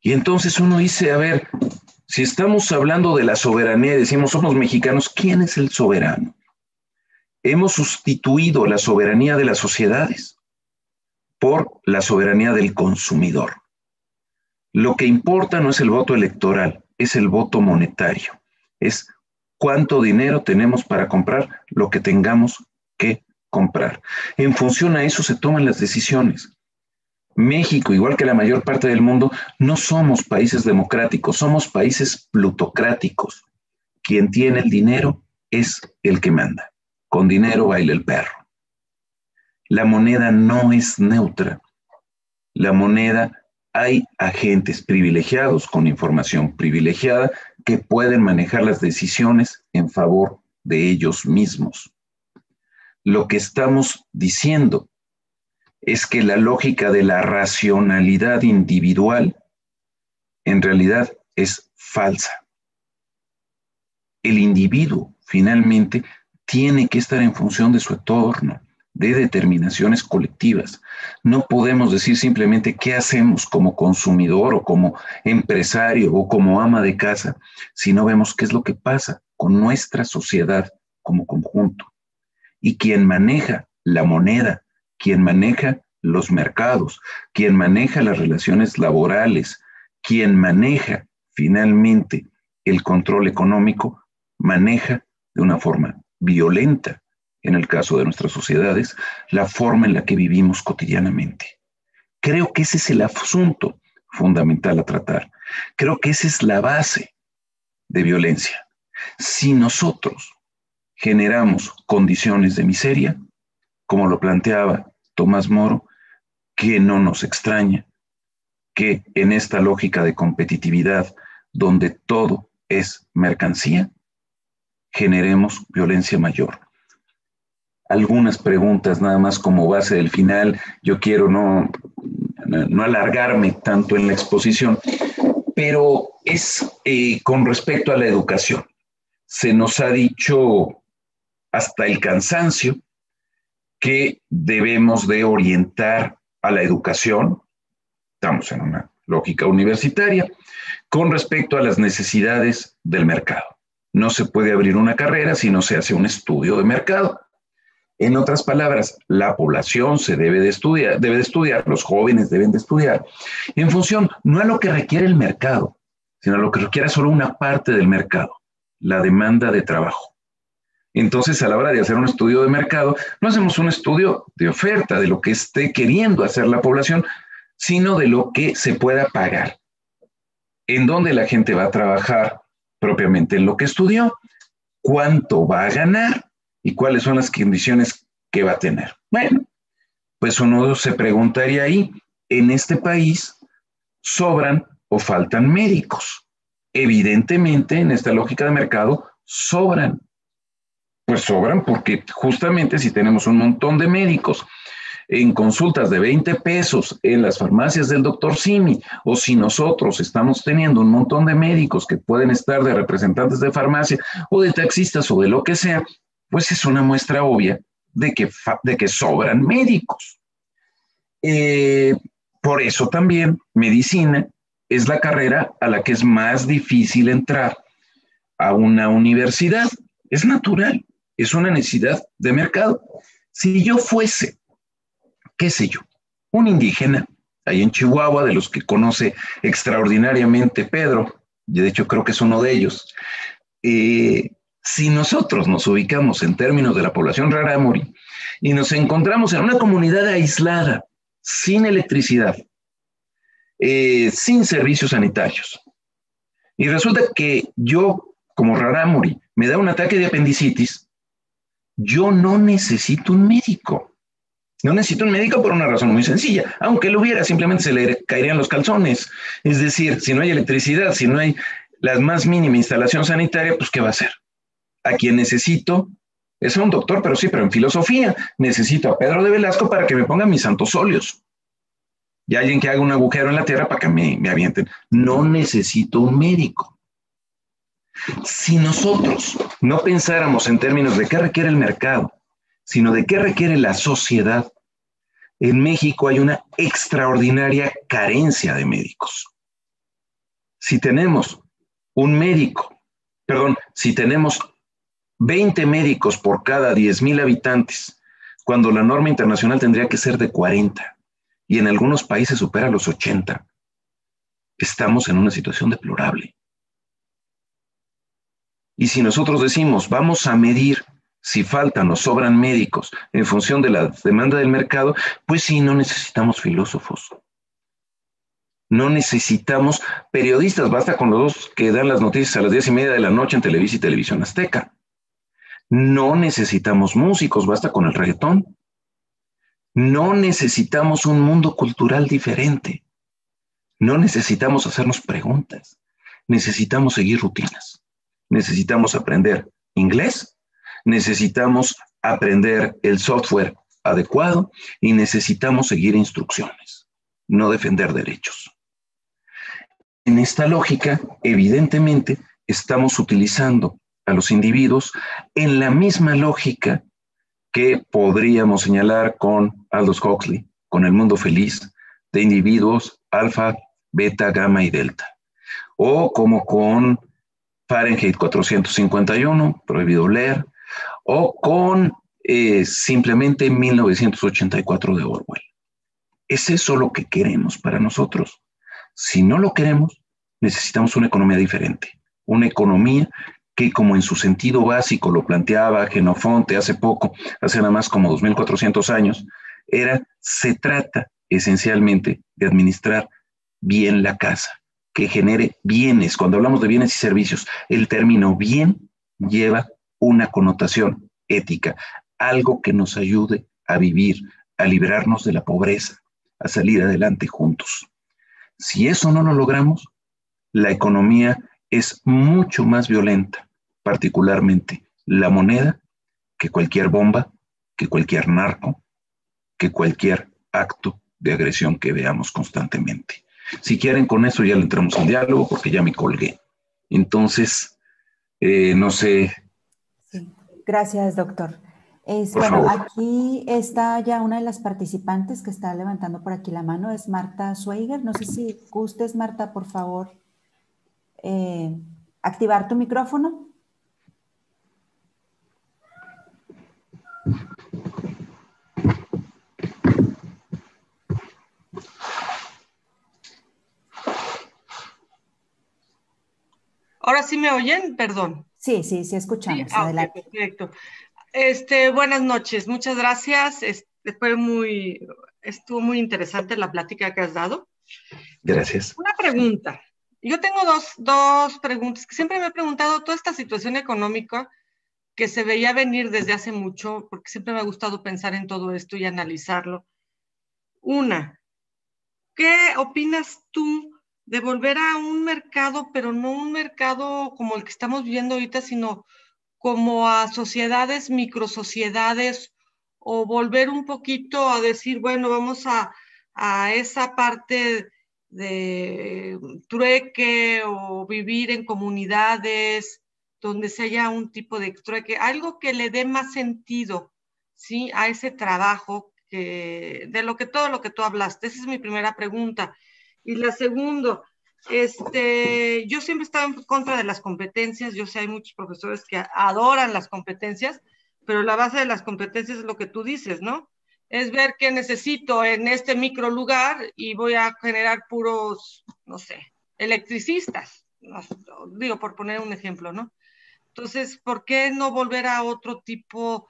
Y entonces uno dice, a ver, si estamos hablando de la soberanía y decimos somos mexicanos, ¿quién es el soberano? Hemos sustituido la soberanía de las sociedades por la soberanía del consumidor. Lo que importa no es el voto electoral, es el voto monetario. Es cuánto dinero tenemos para comprar lo que tengamos que comprar. En función a eso se toman las decisiones. México, igual que la mayor parte del mundo, no somos países democráticos, somos países plutocráticos. Quien tiene el dinero es el que manda. Con dinero baila el perro. La moneda no es neutra. La moneda, hay agentes privilegiados con información privilegiada que pueden manejar las decisiones en favor de ellos mismos. Lo que estamos diciendo es que la lógica de la racionalidad individual en realidad es falsa. El individuo finalmente tiene que estar en función de su entorno, de determinaciones colectivas. No podemos decir simplemente qué hacemos como consumidor o como empresario o como ama de casa, si no vemos qué es lo que pasa con nuestra sociedad como conjunto. Y quien maneja la moneda, quien maneja los mercados, quien maneja las relaciones laborales, quien maneja finalmente el control económico, maneja de una forma violenta, en el caso de nuestras sociedades, la forma en la que vivimos cotidianamente. Creo que ese es el asunto fundamental a tratar. Creo que esa es la base de violencia. Si nosotros generamos condiciones de miseria, como lo planteaba Tomás Moro, que no nos extraña que en esta lógica de competitividad, donde todo es mercancía, generemos violencia mayor. Algunas preguntas nada más como base del final. Yo quiero no alargarme tanto en la exposición, pero es con respecto a la educación. Se nos ha dicho hasta el cansancio que debemos de orientar a la educación, estamos en una lógica universitaria, con respecto a las necesidades del mercado. No se puede abrir una carrera si no se hace un estudio de mercado. En otras palabras, la población se debe de estudiar, los jóvenes deben de estudiar, en función no a lo que requiere el mercado, sino a lo que requiere solo una parte del mercado, la demanda de trabajo. Entonces, a la hora de hacer un estudio de mercado, no hacemos un estudio de oferta, de lo que esté queriendo hacer la población, sino de lo que se pueda pagar, en dónde la gente va a trabajar propiamente en lo que estudió, cuánto va a ganar y cuáles son las condiciones que va a tener. Bueno, pues uno se preguntaría ahí, en este país, ¿sobran o faltan médicos? Evidentemente, en esta lógica de mercado, sobran. Pues sobran porque justamente si tenemos un montón de médicos en consultas de 20 pesos en las farmacias del doctor Simi, o si nosotros estamos teniendo un montón de médicos que pueden estar de representantes de farmacia o de taxistas o de lo que sea, pues es una muestra obvia de que sobran médicos. Por eso también medicina es la carrera a la que es más difícil entrar a una universidad. Es natural, es una necesidad de mercado. Si yo fuese, qué sé yo, un indígena, ahí en Chihuahua, de los que conoce extraordinariamente Pedro, y de hecho creo que es uno de ellos, si nosotros nos ubicamos en términos de la población rarámuri y nos encontramos en una comunidad aislada, sin electricidad, sin servicios sanitarios, y resulta que yo, como rarámuri, me da un ataque de apendicitis, yo no necesito un médico. No necesito un médico por una razón muy sencilla. Aunque lo hubiera, simplemente se le caerían los calzones. Es decir, si no hay electricidad, si no hay la más mínima instalación sanitaria, pues ¿qué va a hacer? A quien necesito es un doctor, pero sí, pero en filosofía. Necesito a Pedro de Velasco para que me ponga mis santos óleos. Y alguien que haga un agujero en la tierra para que me avienten. No necesito un médico. Si nosotros no pensáramos en términos de qué requiere el mercado, sino de qué requiere la sociedad, en México hay una extraordinaria carencia de médicos. Si tenemos si tenemos 20 médicos por cada 10,000 habitantes, cuando la norma internacional tendría que ser de 40, y en algunos países supera los 80, estamos en una situación deplorable. Y si nosotros decimos, vamos a medir si faltan o sobran médicos en función de la demanda del mercado, pues sí, no necesitamos filósofos. No necesitamos periodistas, basta con los dos que dan las noticias a las 10:30 de la noche en Televisa y Televisión Azteca. No necesitamos músicos, basta con el reggaetón. No necesitamos un mundo cultural diferente. No necesitamos hacernos preguntas. Necesitamos seguir rutinas. Necesitamos aprender inglés. Necesitamos aprender el software adecuado y necesitamos seguir instrucciones, no defender derechos. En esta lógica, evidentemente, estamos utilizando a los individuos en la misma lógica que podríamos señalar con Aldous Huxley, con El Mundo Feliz, de individuos alfa, beta, gamma y delta, o como con Fahrenheit 451, Prohibido Leer, o con simplemente 1984 de Orwell. ¿Es eso lo que queremos para nosotros? Si no lo queremos, necesitamos una economía diferente, una economía que, como en su sentido básico lo planteaba Genofonte hace poco, hace nada más como 2400 años, se trata esencialmente de administrar bien la casa, que genere bienes. Cuando hablamos de bienes y servicios, el término bien lleva una connotación ética, algo que nos ayude a vivir, a librarnos de la pobreza, a salir adelante juntos. Si eso no lo logramos, la economía es mucho más violenta, particularmente la moneda, que cualquier bomba, que cualquier narco, que cualquier acto de agresión que veamos constantemente. Si quieren, con eso ya le entramos al diálogo, porque ya me colgué. Entonces, no sé. Sí. Gracias, doctor. Por favor. Aquí está ya una de las participantes que está levantando por aquí la mano, es Marta Schweiger. No sé si gustes, Marta, por favor, activar tu micrófono. Ahora sí me oyen, perdón. Sí, escuchamos. Sí, adelante. Okay, perfecto. Buenas noches, muchas gracias. Estuvo muy interesante la plática que has dado. Gracias. Una pregunta. Yo tengo dos preguntas que siempre me he preguntado. Toda esta situación económica que se veía venir desde hace mucho, porque siempre me ha gustado pensar en todo esto y analizarlo. Una, ¿qué opinas tú de volver a un mercado, pero no un mercado como el que estamos viviendo ahorita, sino como a sociedades, microsociedades, o volver un poquito a decir, bueno, vamos a esa parte de trueque o vivir en comunidades donde se haya un tipo de trueque, algo que le dé más sentido, ¿sí?, a ese trabajo todo lo que tú hablaste? Esa es mi primera pregunta. Y la segunda, yo siempre he estado en contra de las competencias. Yo sé, hay muchos profesores que adoran las competencias, pero la base de las competencias es lo que tú dices, ¿no? Es ver qué necesito en este micro lugar y voy a generar puros, no sé, electricistas, digo, por poner un ejemplo, ¿no? Entonces, ¿por qué no volver a otro tipo?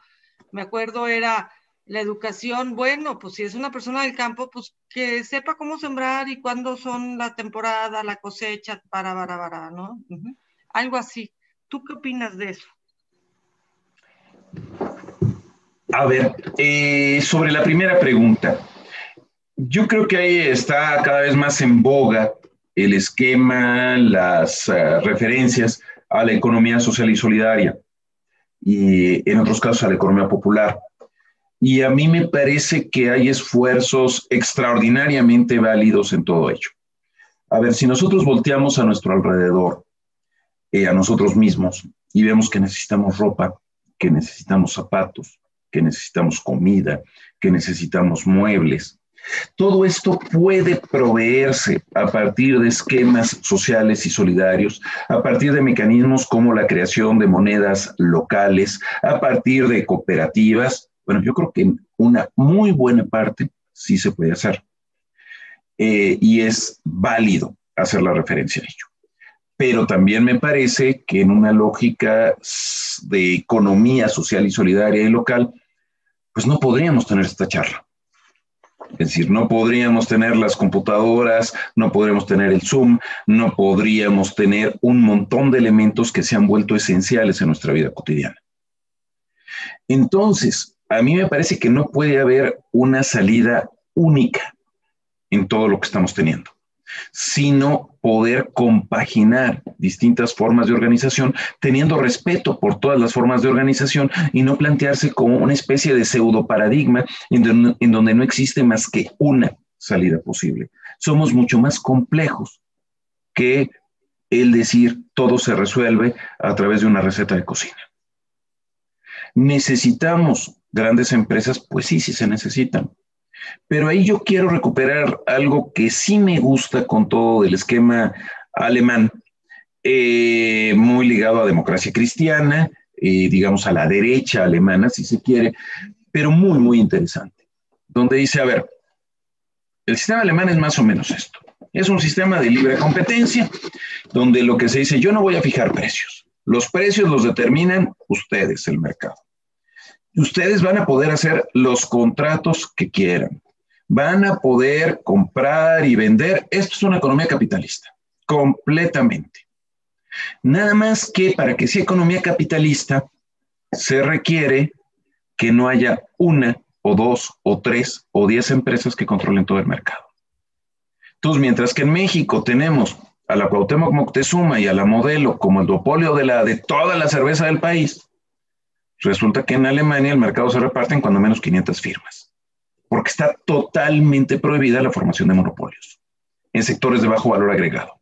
Me acuerdo, era la educación. Bueno, pues si es una persona del campo, pues que sepa cómo sembrar y cuándo son la temporada, la cosecha, ¿no? Algo así. ¿Tú qué opinas de eso? A ver, sobre la primera pregunta, yo creo que ahí está cada vez más en boga el esquema, las referencias a la economía social y solidaria, y en otros casos a la economía popular. Y a mí me parece que hay esfuerzos extraordinariamente válidos en todo ello. A ver, si nosotros volteamos a nuestro alrededor, a nosotros mismos, y vemos que necesitamos ropa, que necesitamos zapatos, que necesitamos comida, que necesitamos muebles, todo esto puede proveerse a partir de esquemas sociales y solidarios, a partir de mecanismos como la creación de monedas locales, a partir de cooperativas. Bueno, yo creo que en una muy buena parte sí se puede hacer. Y es válido hacer la referencia a ello. Pero también me parece que en una lógica de economía social y solidaria y local, pues no podríamos tener esta charla. Es decir, no podríamos tener las computadoras, no podríamos tener el Zoom, no podríamos tener un montón de elementos que se han vuelto esenciales en nuestra vida cotidiana. Entonces, a mí me parece que no puede haber una salida única en todo lo que estamos teniendo, sino poder compaginar distintas formas de organización, teniendo respeto por todas las formas de organización y no plantearse como una especie de pseudo paradigma en donde no existe más que una salida posible. Somos mucho más complejos que el decir todo se resuelve a través de una receta de cocina. ¿Necesitamos grandes empresas? Pues sí, sí se necesitan. Pero ahí yo quiero recuperar algo que sí me gusta con todo el esquema alemán, muy ligado a democracia cristiana, digamos, a la derecha alemana, si se quiere, pero muy, muy interesante, donde dice, a ver, el sistema alemán es más o menos esto. Es un sistema de libre competencia, donde lo que se dice, yo no voy a fijar precios. Los precios los determinan ustedes, el mercado. Y ustedes van a poder hacer los contratos que quieran. Van a poder comprar y vender. Esto es una economía capitalista, completamente. Nada más que para que sea economía capitalista, se requiere que no haya una o dos o tres o 10 empresas que controlen todo el mercado. Entonces, mientras que en México tenemos a la Cuauhtémoc Moctezuma y a la Modelo como el duopolio de toda la cerveza del país, resulta que en Alemania el mercado se reparte en cuando menos 500 firmas, porque está totalmente prohibida la formación de monopolios en sectores de bajo valor agregado.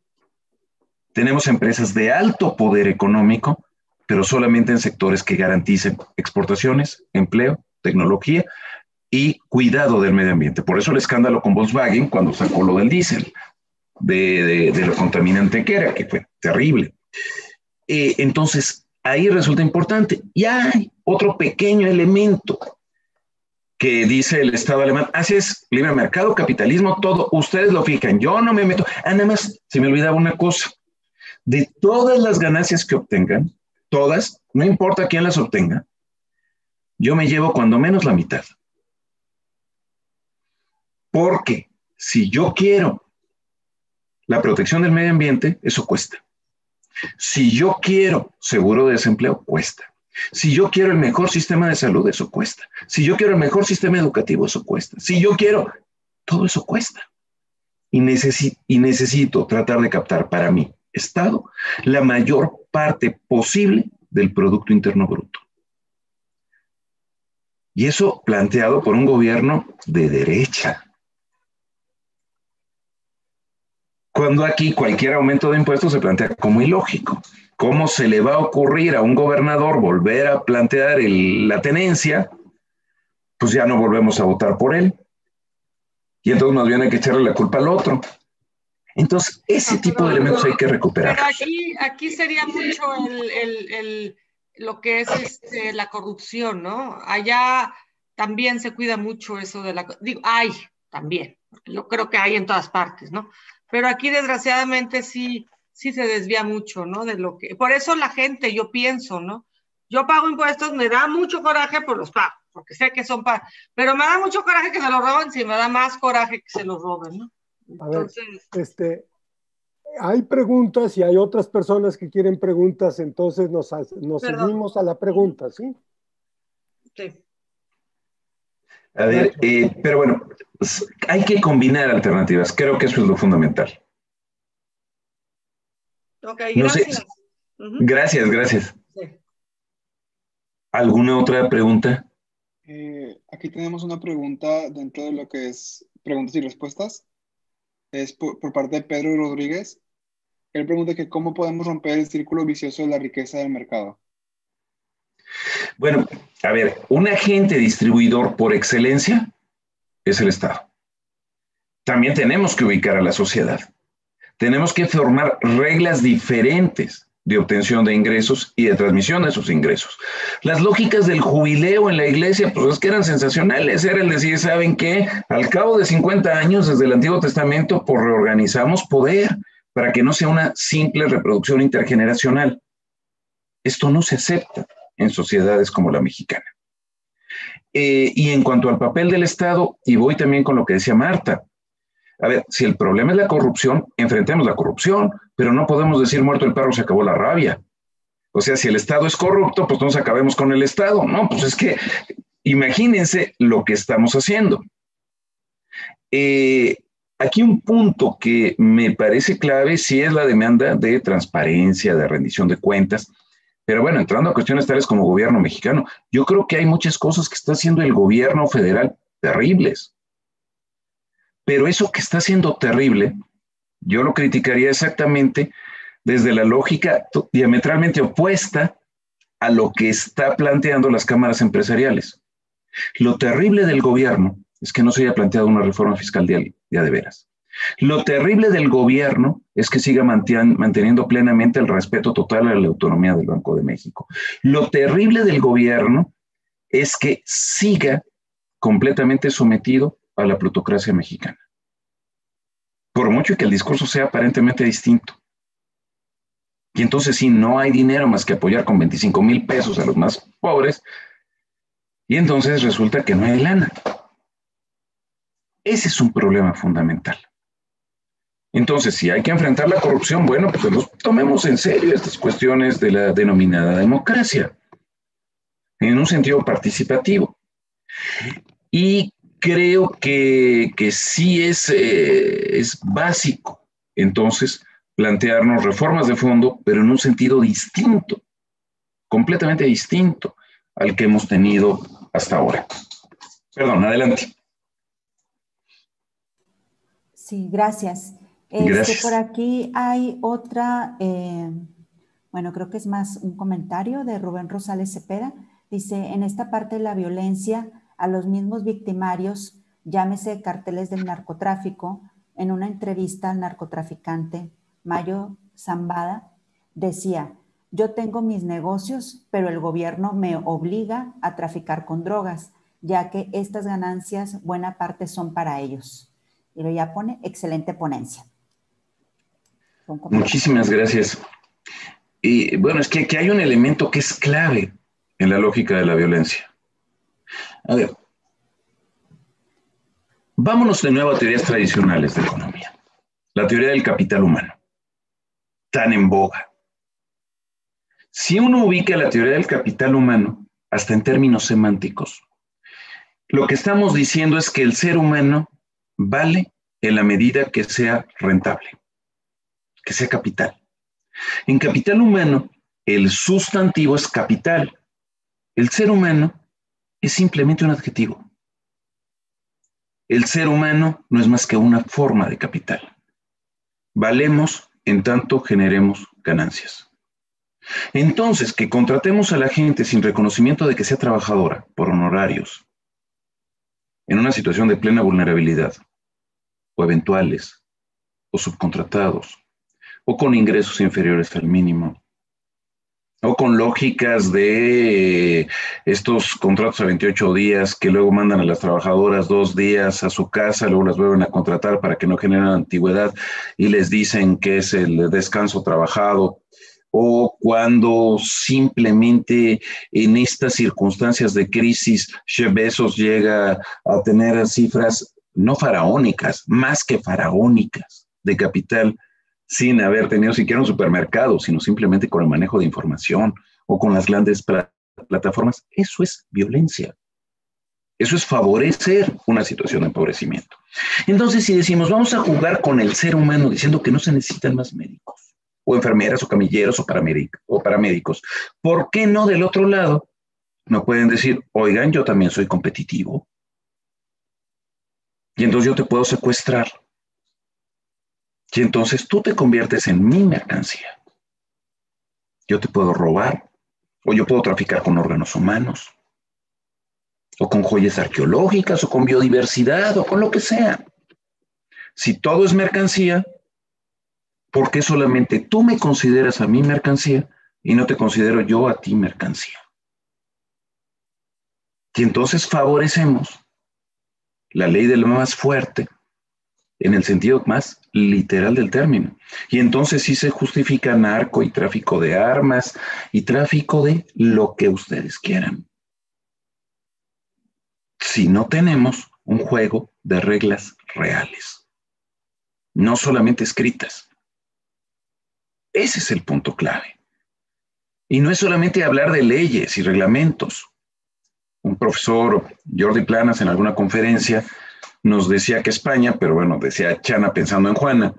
Tenemos empresas de alto poder económico, pero solamente en sectores que garanticen exportaciones, empleo, tecnología y cuidado del medio ambiente. Por eso el escándalo con Volkswagen cuando sacó lo del diésel, de lo contaminante que era, que fue terrible. Entonces, ahí resulta importante. Y hay otro pequeño elemento que dice el Estado alemán, así es, libre mercado, capitalismo, todo, ustedes lo fijan, yo no me meto. Nada más, se me olvidaba una cosa. De todas las ganancias que obtengan, todas, no importa quién las obtenga, yo me llevo cuando menos la mitad. Porque si yo quiero la protección del medio ambiente, eso cuesta. Si yo quiero seguro de desempleo, cuesta. Si yo quiero el mejor sistema de salud, eso cuesta. Si yo quiero el mejor sistema educativo, eso cuesta. Si yo quiero, todo eso cuesta. Y necesito tratar de captar para mí, Estado, la mayor parte posible del Producto Interno Bruto. Y eso planteado por un gobierno de derecha. Cuando aquí cualquier aumento de impuestos se plantea como ilógico. ¿Cómo se le va a ocurrir a un gobernador volver a plantear la tenencia? Pues ya no volvemos a votar por él. Y entonces más bien hay que echarle la culpa al otro. Entonces, ese tipo de elementos hay que recuperar. Pero aquí sería mucho lo que es la corrupción, ¿no? Allá también se cuida mucho eso de hay también. Yo creo que hay en todas partes, ¿no? Pero aquí desgraciadamente sí se desvía mucho, ¿no? De lo que, por eso la gente, yo pienso, ¿no? Yo pago impuestos, me da mucho coraje, pues los pago, porque sé que son pero me da mucho coraje que se los roben, sí, me da más coraje que se los roben, ¿no? Entonces, a ver, hay preguntas y hay otras personas que quieren preguntas, entonces nos seguimos a la pregunta, ¿sí? Sí. A ver, pero bueno, hay que combinar alternativas. Creo que eso es lo fundamental. Ok, gracias. No sé. Gracias. Sí. ¿Alguna otra pregunta? Aquí tenemos una pregunta dentro de lo que es preguntas y respuestas. Es por parte de Pedro Rodríguez. Él pregunta que cómo podemos romper el círculo vicioso de la riqueza del mercado. Bueno, a ver, un agente distribuidor por excelencia es el Estado. También tenemos que ubicar a la sociedad. Tenemos que formar reglas diferentes de obtención de ingresos y de transmisión de esos ingresos. Las lógicas del jubileo en la iglesia, pues es que eran sensacionales. Era el decir, ¿saben qué? Al cabo de 50 años desde el Antiguo Testamento, pues reorganizamos poder para que no sea una simple reproducción intergeneracional. Esto no se acepta en sociedades como la mexicana. Y en cuanto al papel del Estado, y voy también con lo que decía Marta, a ver, si el problema es la corrupción, enfrentemos la corrupción, pero no podemos decir muerto el perro, se acabó la rabia. O sea, si el Estado es corrupto, pues entonces acabemos con el Estado. No, pues es que imagínense lo que estamos haciendo. Aquí un punto que me parece clave sí es la demanda de transparencia, de rendición de cuentas. Pero bueno, entrando a cuestiones tales como gobierno mexicano, yo creo que hay muchas cosas que está haciendo el gobierno federal terribles. Pero eso que está haciendo terrible, yo lo criticaría exactamente desde la lógica diametralmente opuesta a lo que está planteando las cámaras empresariales. Lo terrible del gobierno es que no se haya planteado una reforma fiscal de veras. Lo terrible del gobierno es que siga manteniendo plenamente el respeto total a la autonomía del Banco de México. Lo terrible del gobierno es que siga completamente sometido a la plutocracia mexicana. Por mucho que el discurso sea aparentemente distinto. Y entonces sí, no hay dinero más que apoyar con 25,000 pesos a los más pobres, y entonces resulta que no hay lana. Ese es un problema fundamental. Entonces, si hay que enfrentar la corrupción, bueno, pues nos tomemos en serio estas cuestiones de la denominada democracia, en un sentido participativo. Y creo que sí es básico, entonces, plantearnos reformas de fondo, pero en un sentido distinto, completamente distinto al que hemos tenido hasta ahora. Perdón, adelante. Sí, gracias. Gracias. Por aquí hay otra, bueno, creo que es más un comentario de Rubén Rosales Cepeda. Dice, en esta parte de la violencia, a los mismos victimarios, llámese carteles del narcotráfico, en una entrevista al narcotraficante Mayo Zambada, decía, yo tengo mis negocios, pero el gobierno me obliga a traficar con drogas, ya que estas ganancias, buena parte son para ellos. Y lo ya pone, excelente ponencia. Muchísimas gracias. Y bueno, es que hay un elemento que es clave en la lógica de la violencia. A ver, vámonos de nuevo a teorías tradicionales de economía. La teoría del capital humano, tan en boga. Si uno ubica la teoría del capital humano, hasta en términos semánticos, lo que estamos diciendo es que el ser humano vale en la medida que sea rentable, que sea capital. En capital humano, el sustantivo es capital. El ser humano es simplemente un adjetivo. El ser humano no es más que una forma de capital. Valemos en tanto generemos ganancias. Entonces, que contratemos a la gente sin reconocimiento de que sea trabajadora, por honorarios, en una situación de plena vulnerabilidad, o eventuales, o subcontratados, o con ingresos inferiores al mínimo, o con lógicas de estos contratos a 28 días que luego mandan a las trabajadoras 2 días a su casa, luego las vuelven a contratar para que no generen antigüedad y les dicen que es el descanso trabajado, o cuando simplemente en estas circunstancias de crisis Jeff Bezos llega a tener cifras no faraónicas, más que faraónicas de capital, sin haber tenido siquiera un supermercado, sino simplemente con el manejo de información o con las grandes plataformas. Eso es violencia. Eso es favorecer una situación de empobrecimiento. Entonces, si decimos, vamos a jugar con el ser humano diciendo que no se necesitan más médicos, o enfermeras, o camilleros, o paramédicos, ¿por qué no del otro lado no pueden decir, oigan, yo también soy competitivo? Y entonces yo te puedo secuestrar. Y entonces tú te conviertes en mi mercancía. Yo te puedo robar, o yo puedo traficar con órganos humanos, o con joyas arqueológicas, o con biodiversidad, o con lo que sea. Si todo es mercancía, ¿por qué solamente tú me consideras a mí mercancía y no te considero yo a ti mercancía? Y entonces favorecemos la ley del más fuerte, en el sentido más literal del término. Y entonces sí se justifica narco y tráfico de armas y tráfico de lo que ustedes quieran. Si no tenemos un juego de reglas reales, no solamente escritas. Ese es el punto clave. Y no es solamente hablar de leyes y reglamentos. Un profesor, Jordi Planas, en alguna conferencia, nos decía que España, pero bueno, decía Chana pensando en Juana,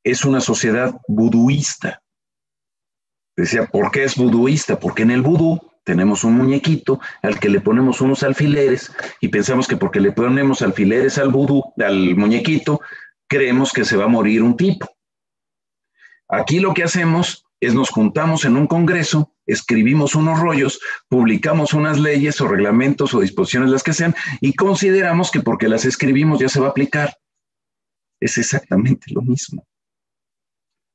es una sociedad vuduista. Decía, ¿por qué es vuduista? Porque en el vudú tenemos un muñequito al que le ponemos unos alfileres y pensamos que porque le ponemos alfileres al vudú, al muñequito, creemos que se va a morir un tipo. Aquí lo que hacemos es nos juntamos en un congreso, escribimos unos rollos, publicamos unas leyes o reglamentos o disposiciones, las que sean, y consideramos que porque las escribimos ya se va a aplicar. es exactamente lo mismo.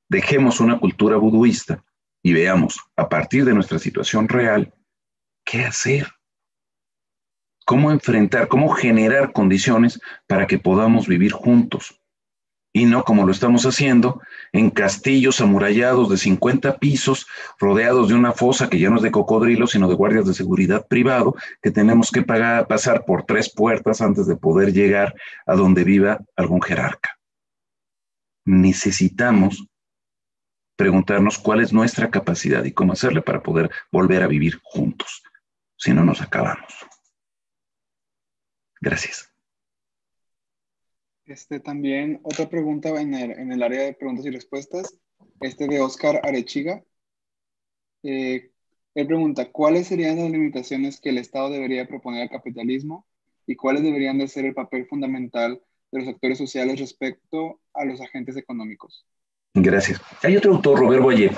Dejemos una cultura buduista y veamos, a partir de nuestra situación real, qué hacer, cómo enfrentar, cómo generar condiciones para que podamos vivir juntos. Y no como lo estamos haciendo en castillos amurallados de 50 pisos, rodeados de una fosa que ya no es de cocodrilos, sino de guardias de seguridad privado, que tenemos que pasar por 3 puertas antes de poder llegar a donde viva algún jerarca. Necesitamos preguntarnos cuál es nuestra capacidad y cómo hacerle para poder volver a vivir juntos. Si no, nos acabamos. Gracias. También otra pregunta en el área de preguntas y respuestas, de Oscar Arechiga. Él pregunta, ¿cuáles serían las limitaciones que el Estado debería proponer al capitalismo y cuáles deberían de ser el papel fundamental de los actores sociales respecto a los agentes económicos? Gracias. Hay otro autor, Robert Boyer,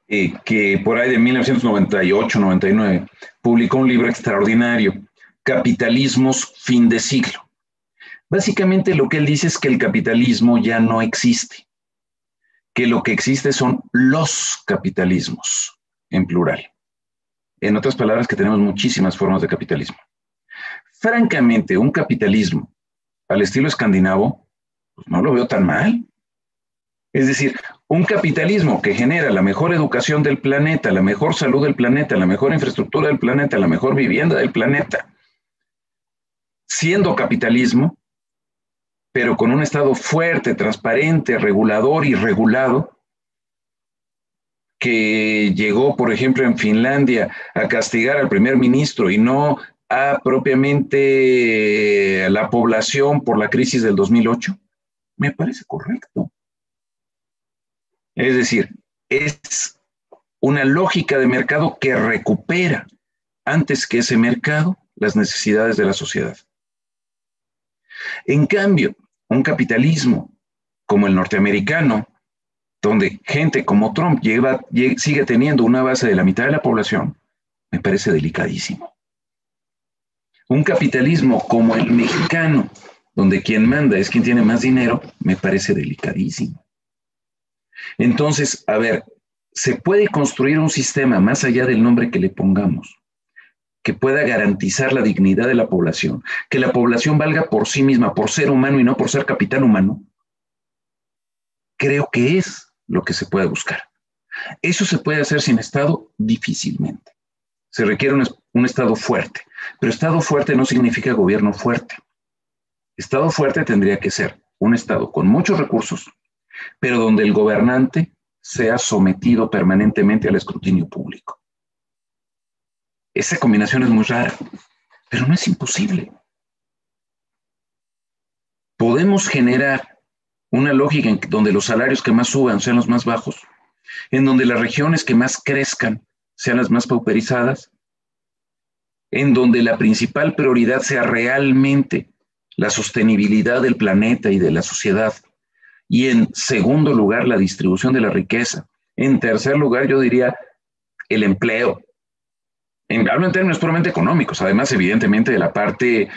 que por ahí de 1998-99 publicó un libro extraordinario, Capitalismos, fin de siglo. Básicamente lo que él dice es que el capitalismo ya no existe, que lo que existe son los capitalismos, en plural. En otras palabras, que tenemos muchísimas formas de capitalismo. Francamente, un capitalismo al estilo escandinavo, pues no lo veo tan mal. Es decir, un capitalismo que genera la mejor educación del planeta, la mejor salud del planeta, la mejor infraestructura del planeta, la mejor vivienda del planeta, siendo capitalismo, pero con un Estado fuerte, transparente, regulador y regulado, que llegó, por ejemplo, en Finlandia a castigar al primer ministro y no a propiamente a la población por la crisis del 2008, me parece correcto. Es decir, es una lógica de mercado que recupera antes que ese mercado las necesidades de la sociedad. En cambio, un capitalismo como el norteamericano, donde gente como Trump sigue teniendo una base de la mitad de la población, me parece delicadísimo. Un capitalismo como el mexicano, donde quien manda es quien tiene más dinero, me parece delicadísimo. Entonces, a ver, se puede construir un sistema más allá del nombre que le pongamos, que pueda garantizar la dignidad de la población, que la población valga por sí misma, por ser humano y no por ser capital humano. Creo que es lo que se puede buscar. Eso se puede hacer sin Estado difícilmente. Se requiere un Estado fuerte, pero Estado fuerte no significa gobierno fuerte. Estado fuerte tendría que ser un Estado con muchos recursos, pero donde el gobernante sea sometido permanentemente al escrutinio público. Esa combinación es muy rara, pero no es imposible. Podemos generar una lógica en donde los salarios que más suban sean los más bajos, en donde las regiones que más crezcan sean las más pauperizadas, en donde la principal prioridad sea realmente la sostenibilidad del planeta y de la sociedad, y en segundo lugar la distribución de la riqueza. En tercer lugar, yo diría el empleo. Hablo en términos puramente económicos, además evidentemente de la parte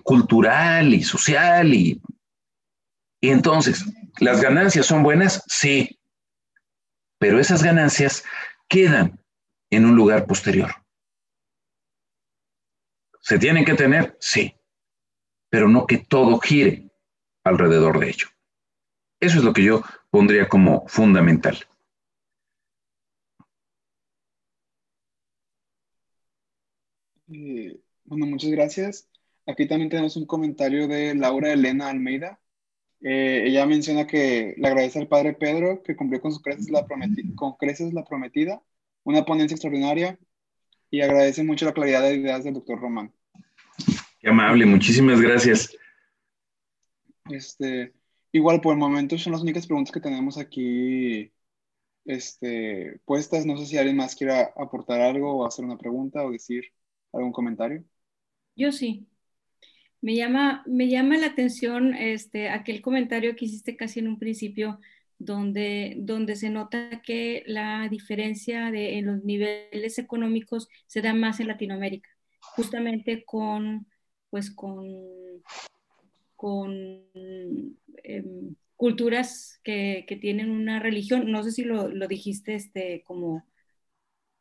cultural y social. Y entonces, ¿las ganancias son buenas? Sí, pero esas ganancias quedan en un lugar posterior. ¿Se tienen que tener? Sí, pero no que todo gire alrededor de ello. Eso es lo que yo pondría como fundamental. Bueno, muchas gracias. Aquí también tenemos un comentario de Laura Elena Almeida. Ella menciona que le agradece al padre Pedro que cumplió con creces la prometida, una ponencia extraordinaria, y agradece mucho la claridad de ideas del doctor Román. Qué amable, muchísimas gracias. Igual por el momento son las únicas preguntas que tenemos aquí puestas. No sé si alguien más quiera aportar algo o hacer una pregunta o decir algún comentario. Yo sí. Me llama la atención aquel comentario que hiciste casi en un principio, donde se nota que la diferencia en los niveles económicos se da más en Latinoamérica, justamente con culturas que tienen una religión. No sé si lo dijiste como,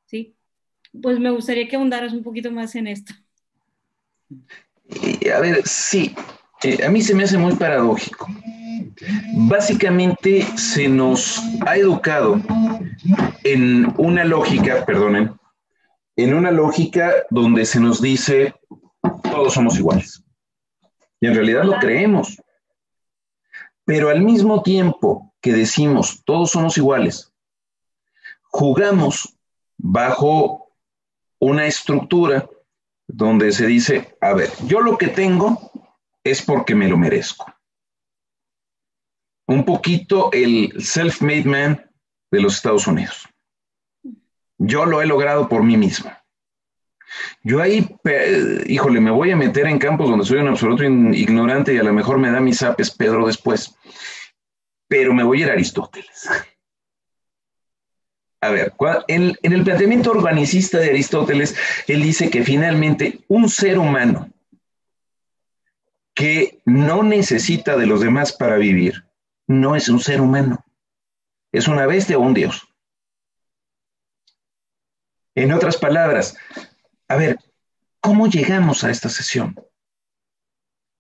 ¿sí? Pues me gustaría que ahondaras un poquito más en esto. A ver, sí, a mí se me hace muy paradójico. Básicamente se nos ha educado en una lógica, perdonen, en una lógica donde se nos dice todos somos iguales. Y en realidad lo creemos. Pero al mismo tiempo que decimos todos somos iguales, jugamos bajo una estructura donde se dice, a ver, yo lo que tengo es porque me lo merezco. Un poquito el self-made man de los Estados Unidos. Yo lo he logrado por mí mismo. Yo ahí, híjole, me voy a meter en campos donde soy un absoluto ignorante y a lo mejor me da mis apes Pedro después, pero me voy a ir a Aristóteles. A ver, en el planteamiento organicista de Aristóteles, él dice que finalmente un ser humano que no necesita de los demás para vivir, no es un ser humano, es una bestia o un dios. En otras palabras, a ver, ¿cómo llegamos a esta sesión?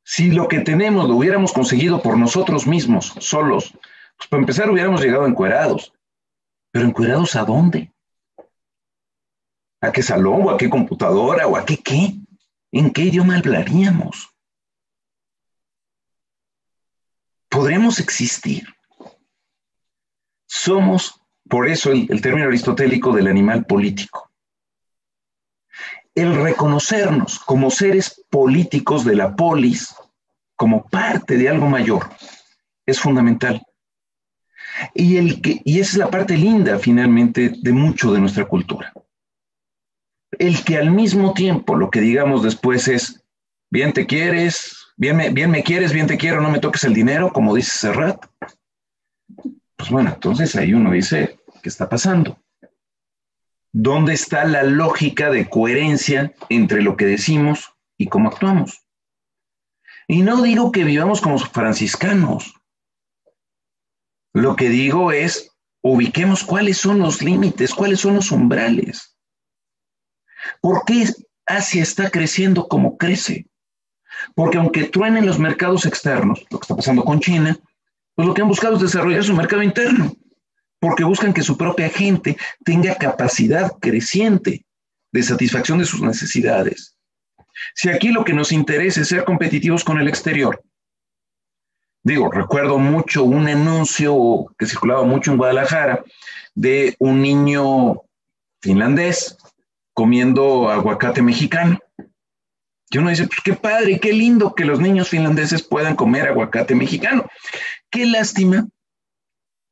Si lo que tenemos lo hubiéramos conseguido por nosotros mismos, solos, pues para empezar hubiéramos llegado encuerados. ¿Pero encuerados a dónde? ¿A qué salón o a qué computadora o a qué qué? ¿En qué idioma hablaríamos? ¿Podremos existir? Somos, por eso el término aristotélico del animal político. El reconocernos como seres políticos de la polis, como parte de algo mayor, es fundamental. Y esa es la parte linda, finalmente, de mucho de nuestra cultura. El que al mismo tiempo lo que digamos después es, bien te quieres, bien me quieres, bien te quiero, no me toques el dinero, como dice Serrat. Pues bueno, entonces ahí uno dice, ¿qué está pasando? ¿Dónde está la lógica de coherencia entre lo que decimos y cómo actuamos? Y no digo que vivamos como franciscanos. Lo que digo es, ubiquemos cuáles son los límites, cuáles son los umbrales. ¿Por qué Asia está creciendo como crece? Porque aunque truenen los mercados externos, lo que está pasando con China, pues lo que han buscado es desarrollar su mercado interno, porque buscan que su propia gente tenga capacidad creciente de satisfacción de sus necesidades. Si aquí lo que nos interesa es ser competitivos con el exterior, digo, recuerdo mucho un anuncio que circulaba mucho en Guadalajara de un niño finlandés comiendo aguacate mexicano. Y uno dice, pues qué padre, qué lindo que los niños finlandeses puedan comer aguacate mexicano. Qué lástima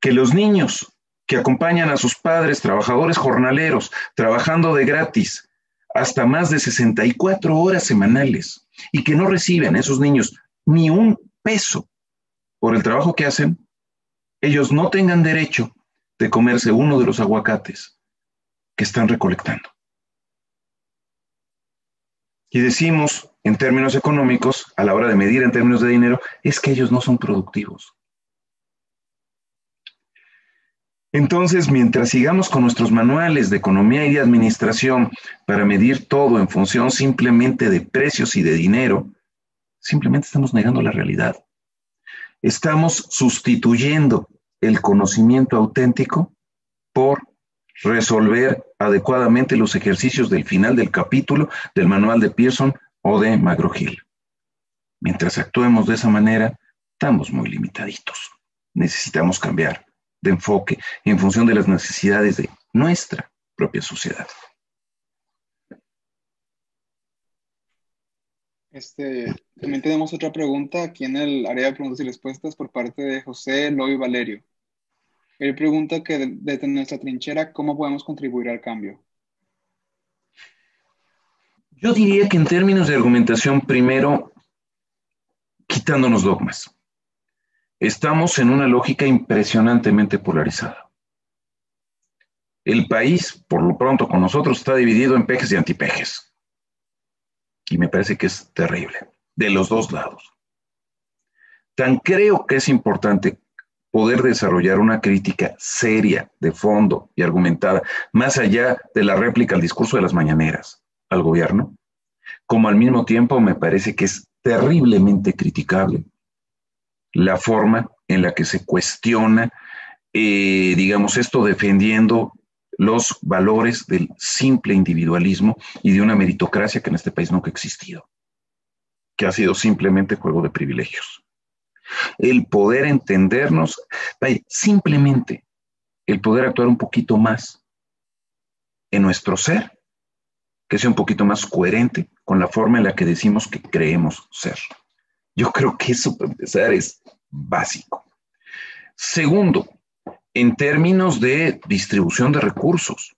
que los niños que acompañan a sus padres, trabajadores jornaleros, trabajando de gratis hasta más de 64 horas semanales y que no reciben esos niños ni un peso por el trabajo que hacen, ellos no tengan derecho de comerse uno de los aguacates que están recolectando. Y decimos, en términos económicos, a la hora de medir en términos de dinero, es que ellos no son productivos. Entonces, mientras sigamos con nuestros manuales de economía y de administración para medir todo en función simplemente de precios y de dinero, simplemente estamos negando la realidad. Estamos sustituyendo el conocimiento auténtico por resolver adecuadamente los ejercicios del final del capítulo del manual de Pearson o de McGraw-Hill. Mientras actuemos de esa manera, estamos muy limitaditos. Necesitamos cambiar de enfoque en función de las necesidades de nuestra propia sociedad. También tenemos otra pregunta aquí en el área de preguntas y respuestas por parte de José Eloy Valerio. Él pregunta que desde nuestra trinchera, ¿cómo podemos contribuir al cambio? Yo diría que en términos de argumentación, primero, quitándonos dogmas. Estamos en una lógica impresionantemente polarizada. El país, por lo pronto con nosotros, está dividido en pejes y antipejes. Y me parece que es terrible, de los dos lados. Tan creo que es importante poder desarrollar una crítica seria, de fondo y argumentada, más allá de la réplica al discurso de las mañaneras al gobierno, como al mismo tiempo me parece que es terriblemente criticable la forma en la que se cuestiona, digamos, esto defendiendo los valores del simple individualismo y de una meritocracia que en este país nunca ha existido, que ha sido simplemente juego de privilegios. El poder entendernos, vaya, simplemente el poder actuar un poquito más en nuestro ser, que sea un poquito más coherente con la forma en la que decimos que creemos ser. Yo creo que eso, para empezar, es básico. Segundo, en términos de distribución de recursos,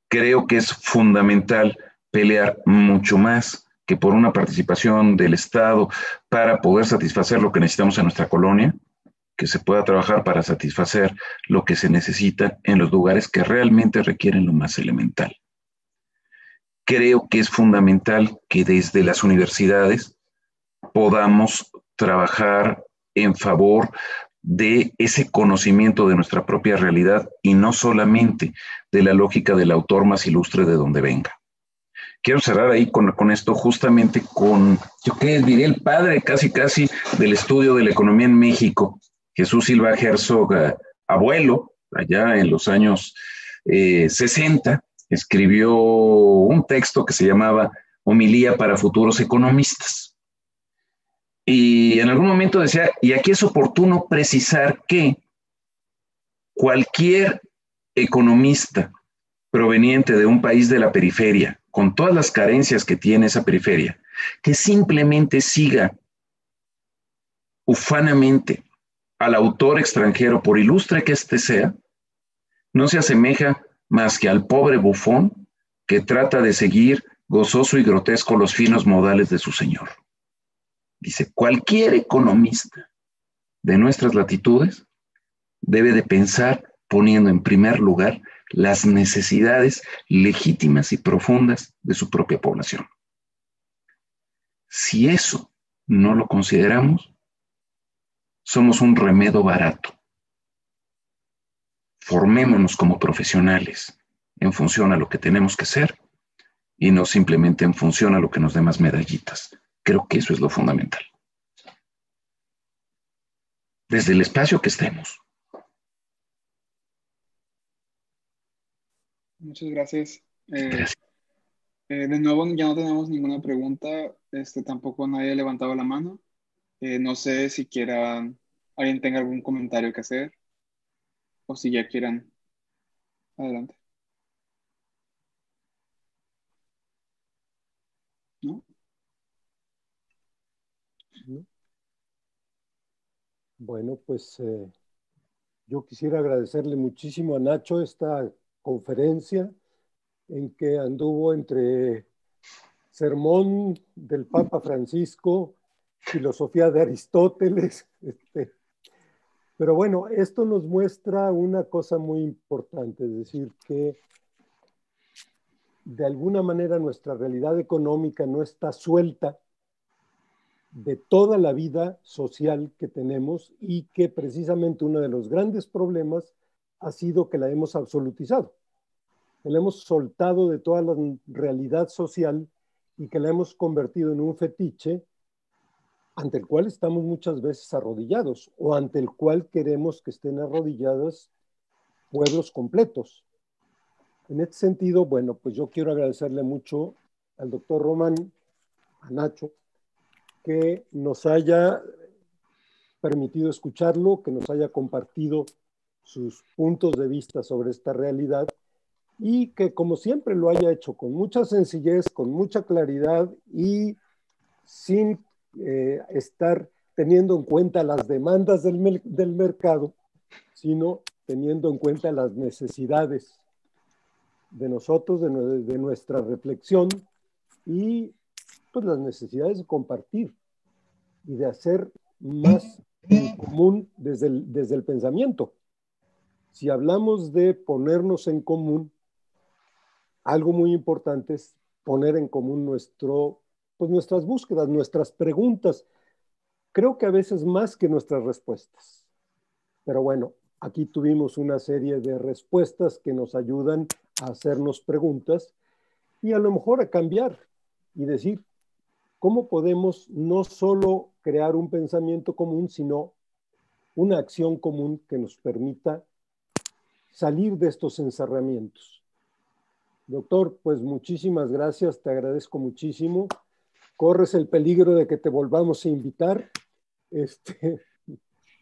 creo que es fundamental pelear mucho más que por una participación del Estado para poder satisfacer lo que necesitamos en nuestra colonia, que se pueda trabajar para satisfacer lo que se necesita en los lugares que realmente requieren lo más elemental. Creo que es fundamental que desde las universidades podamos trabajar en favor de ese conocimiento de nuestra propia realidad y no solamente de la lógica del autor más ilustre de donde venga. Quiero cerrar ahí con esto justamente con, yo qué diré, el padre casi del estudio de la economía en México, Jesús Silva Herzog, abuelo, allá en los años 60, escribió un texto que se llamaba Homilía para futuros economistas. Y en algún momento decía, y aquí es oportuno precisar que cualquier economista proveniente de un país de la periferia, con todas las carencias que tiene esa periferia, que simplemente siga ufanamente al autor extranjero, por ilustre que éste sea, no se asemeja más que al pobre bufón que trata de seguir gozoso y grotesco los finos modales de su señor. Dice, cualquier economista de nuestras latitudes debe de pensar poniendo en primer lugar las necesidades legítimas y profundas de su propia población. Si eso no lo consideramos, somos un remedio barato. Formémonos como profesionales en función a lo que tenemos que ser y no simplemente en función a lo que nos dé más medallitas. Creo que eso es lo fundamental. Desde el espacio que estemos. Muchas gracias. Gracias. De nuevo, ya no tenemos ninguna pregunta. Tampoco nadie ha levantado la mano. No sé si alguien tenga algún comentario que hacer o si ya quieran. Adelante. ¿No? Bueno, pues yo quisiera agradecerle muchísimo a Nacho esta conferencia en que anduvo entre sermón del Papa Francisco, filosofía de Aristóteles, pero bueno, esto nos muestra una cosa muy importante, es decir, que de alguna manera nuestra realidad económica no está suelta de toda la vida social que tenemos y que precisamente uno de los grandes problemas ha sido que la hemos absolutizado, que la hemos soltado de toda la realidad social y que la hemos convertido en un fetiche ante el cual estamos muchas veces arrodillados o ante el cual queremos que estén arrodillados pueblos completos. En este sentido, bueno, pues yo quiero agradecerle mucho al doctor Román, a Nacho, que nos haya permitido escucharlo, que nos haya compartido sus puntos de vista sobre esta realidad y que, como siempre, lo haya hecho con mucha sencillez, con mucha claridad y sin estar teniendo en cuenta las demandas del mercado, sino teniendo en cuenta las necesidades de nosotros, de nuestra reflexión y pues las necesidades de compartir y de hacer más en común desde el pensamiento. Si hablamos de ponernos en común, algo muy importante es poner en común nuestras búsquedas, nuestras preguntas. creo que a veces más que nuestras respuestas. Pero bueno, aquí tuvimos una serie de respuestas que nos ayudan a hacernos preguntas y a lo mejor a cambiar y decir, ¿cómo podemos no solo crear un pensamiento común, sino una acción común que nos permita salir de estos encerramientos? Doctor, pues muchísimas gracias, te agradezco muchísimo. Corres el peligro de que te volvamos a invitar.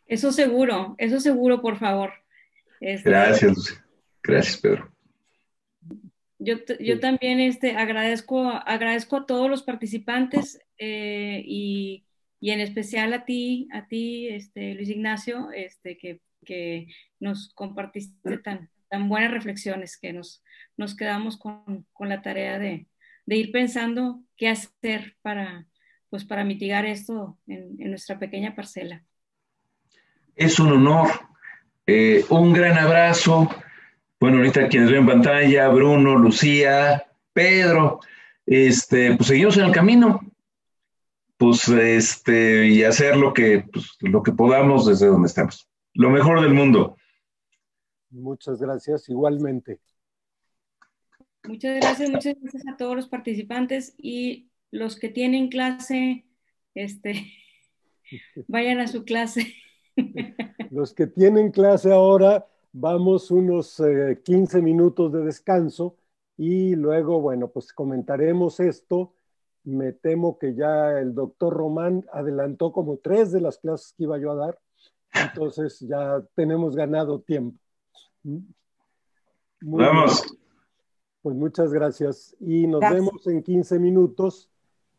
Eso seguro, por favor. Gracias, Lucía. Gracias, Pedro. Yo también agradezco a todos los participantes y en especial a ti Luis Ignacio, que nos compartiste tan buenas reflexiones que nos quedamos con la tarea de ir pensando qué hacer para mitigar esto en nuestra pequeña parcela. Es un honor. Un gran abrazo. Bueno, ahorita quienes ven en pantalla, Bruno, Lucía, Pedro, pues seguimos en el camino, pues, y hacer lo que podamos desde donde estamos. Lo mejor del mundo. Muchas gracias, igualmente. Muchas gracias a todos los participantes y los que tienen clase, vayan a su clase. Los que tienen clase ahora, vamos unos 15 minutos de descanso y luego, bueno, pues comentaremos esto. Me temo que ya el doctor Román adelantó como 3 de las clases que iba yo a dar, entonces ya tenemos ganado tiempo. Vamos. Bien. Pues muchas gracias y nos vemos en 15 minutos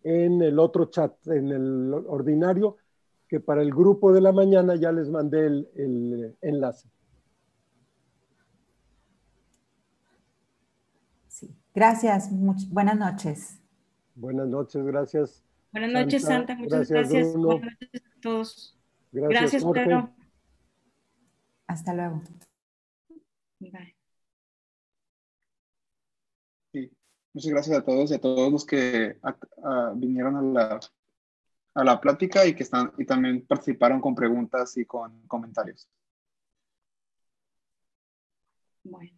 en el otro chat, en el ordinario, que para el grupo de la mañana ya les mandé el enlace. Sí. Gracias, buenas noches. Buenas noches, gracias. Buenas noches, Santa, muchas gracias. Bruno. Buenas noches a todos. Gracias, Jorge. Pedro. Hasta luego. Bye. Sí. Muchas gracias a todos y a todos los que vinieron a la plática y y también participaron con preguntas y con comentarios. Bueno.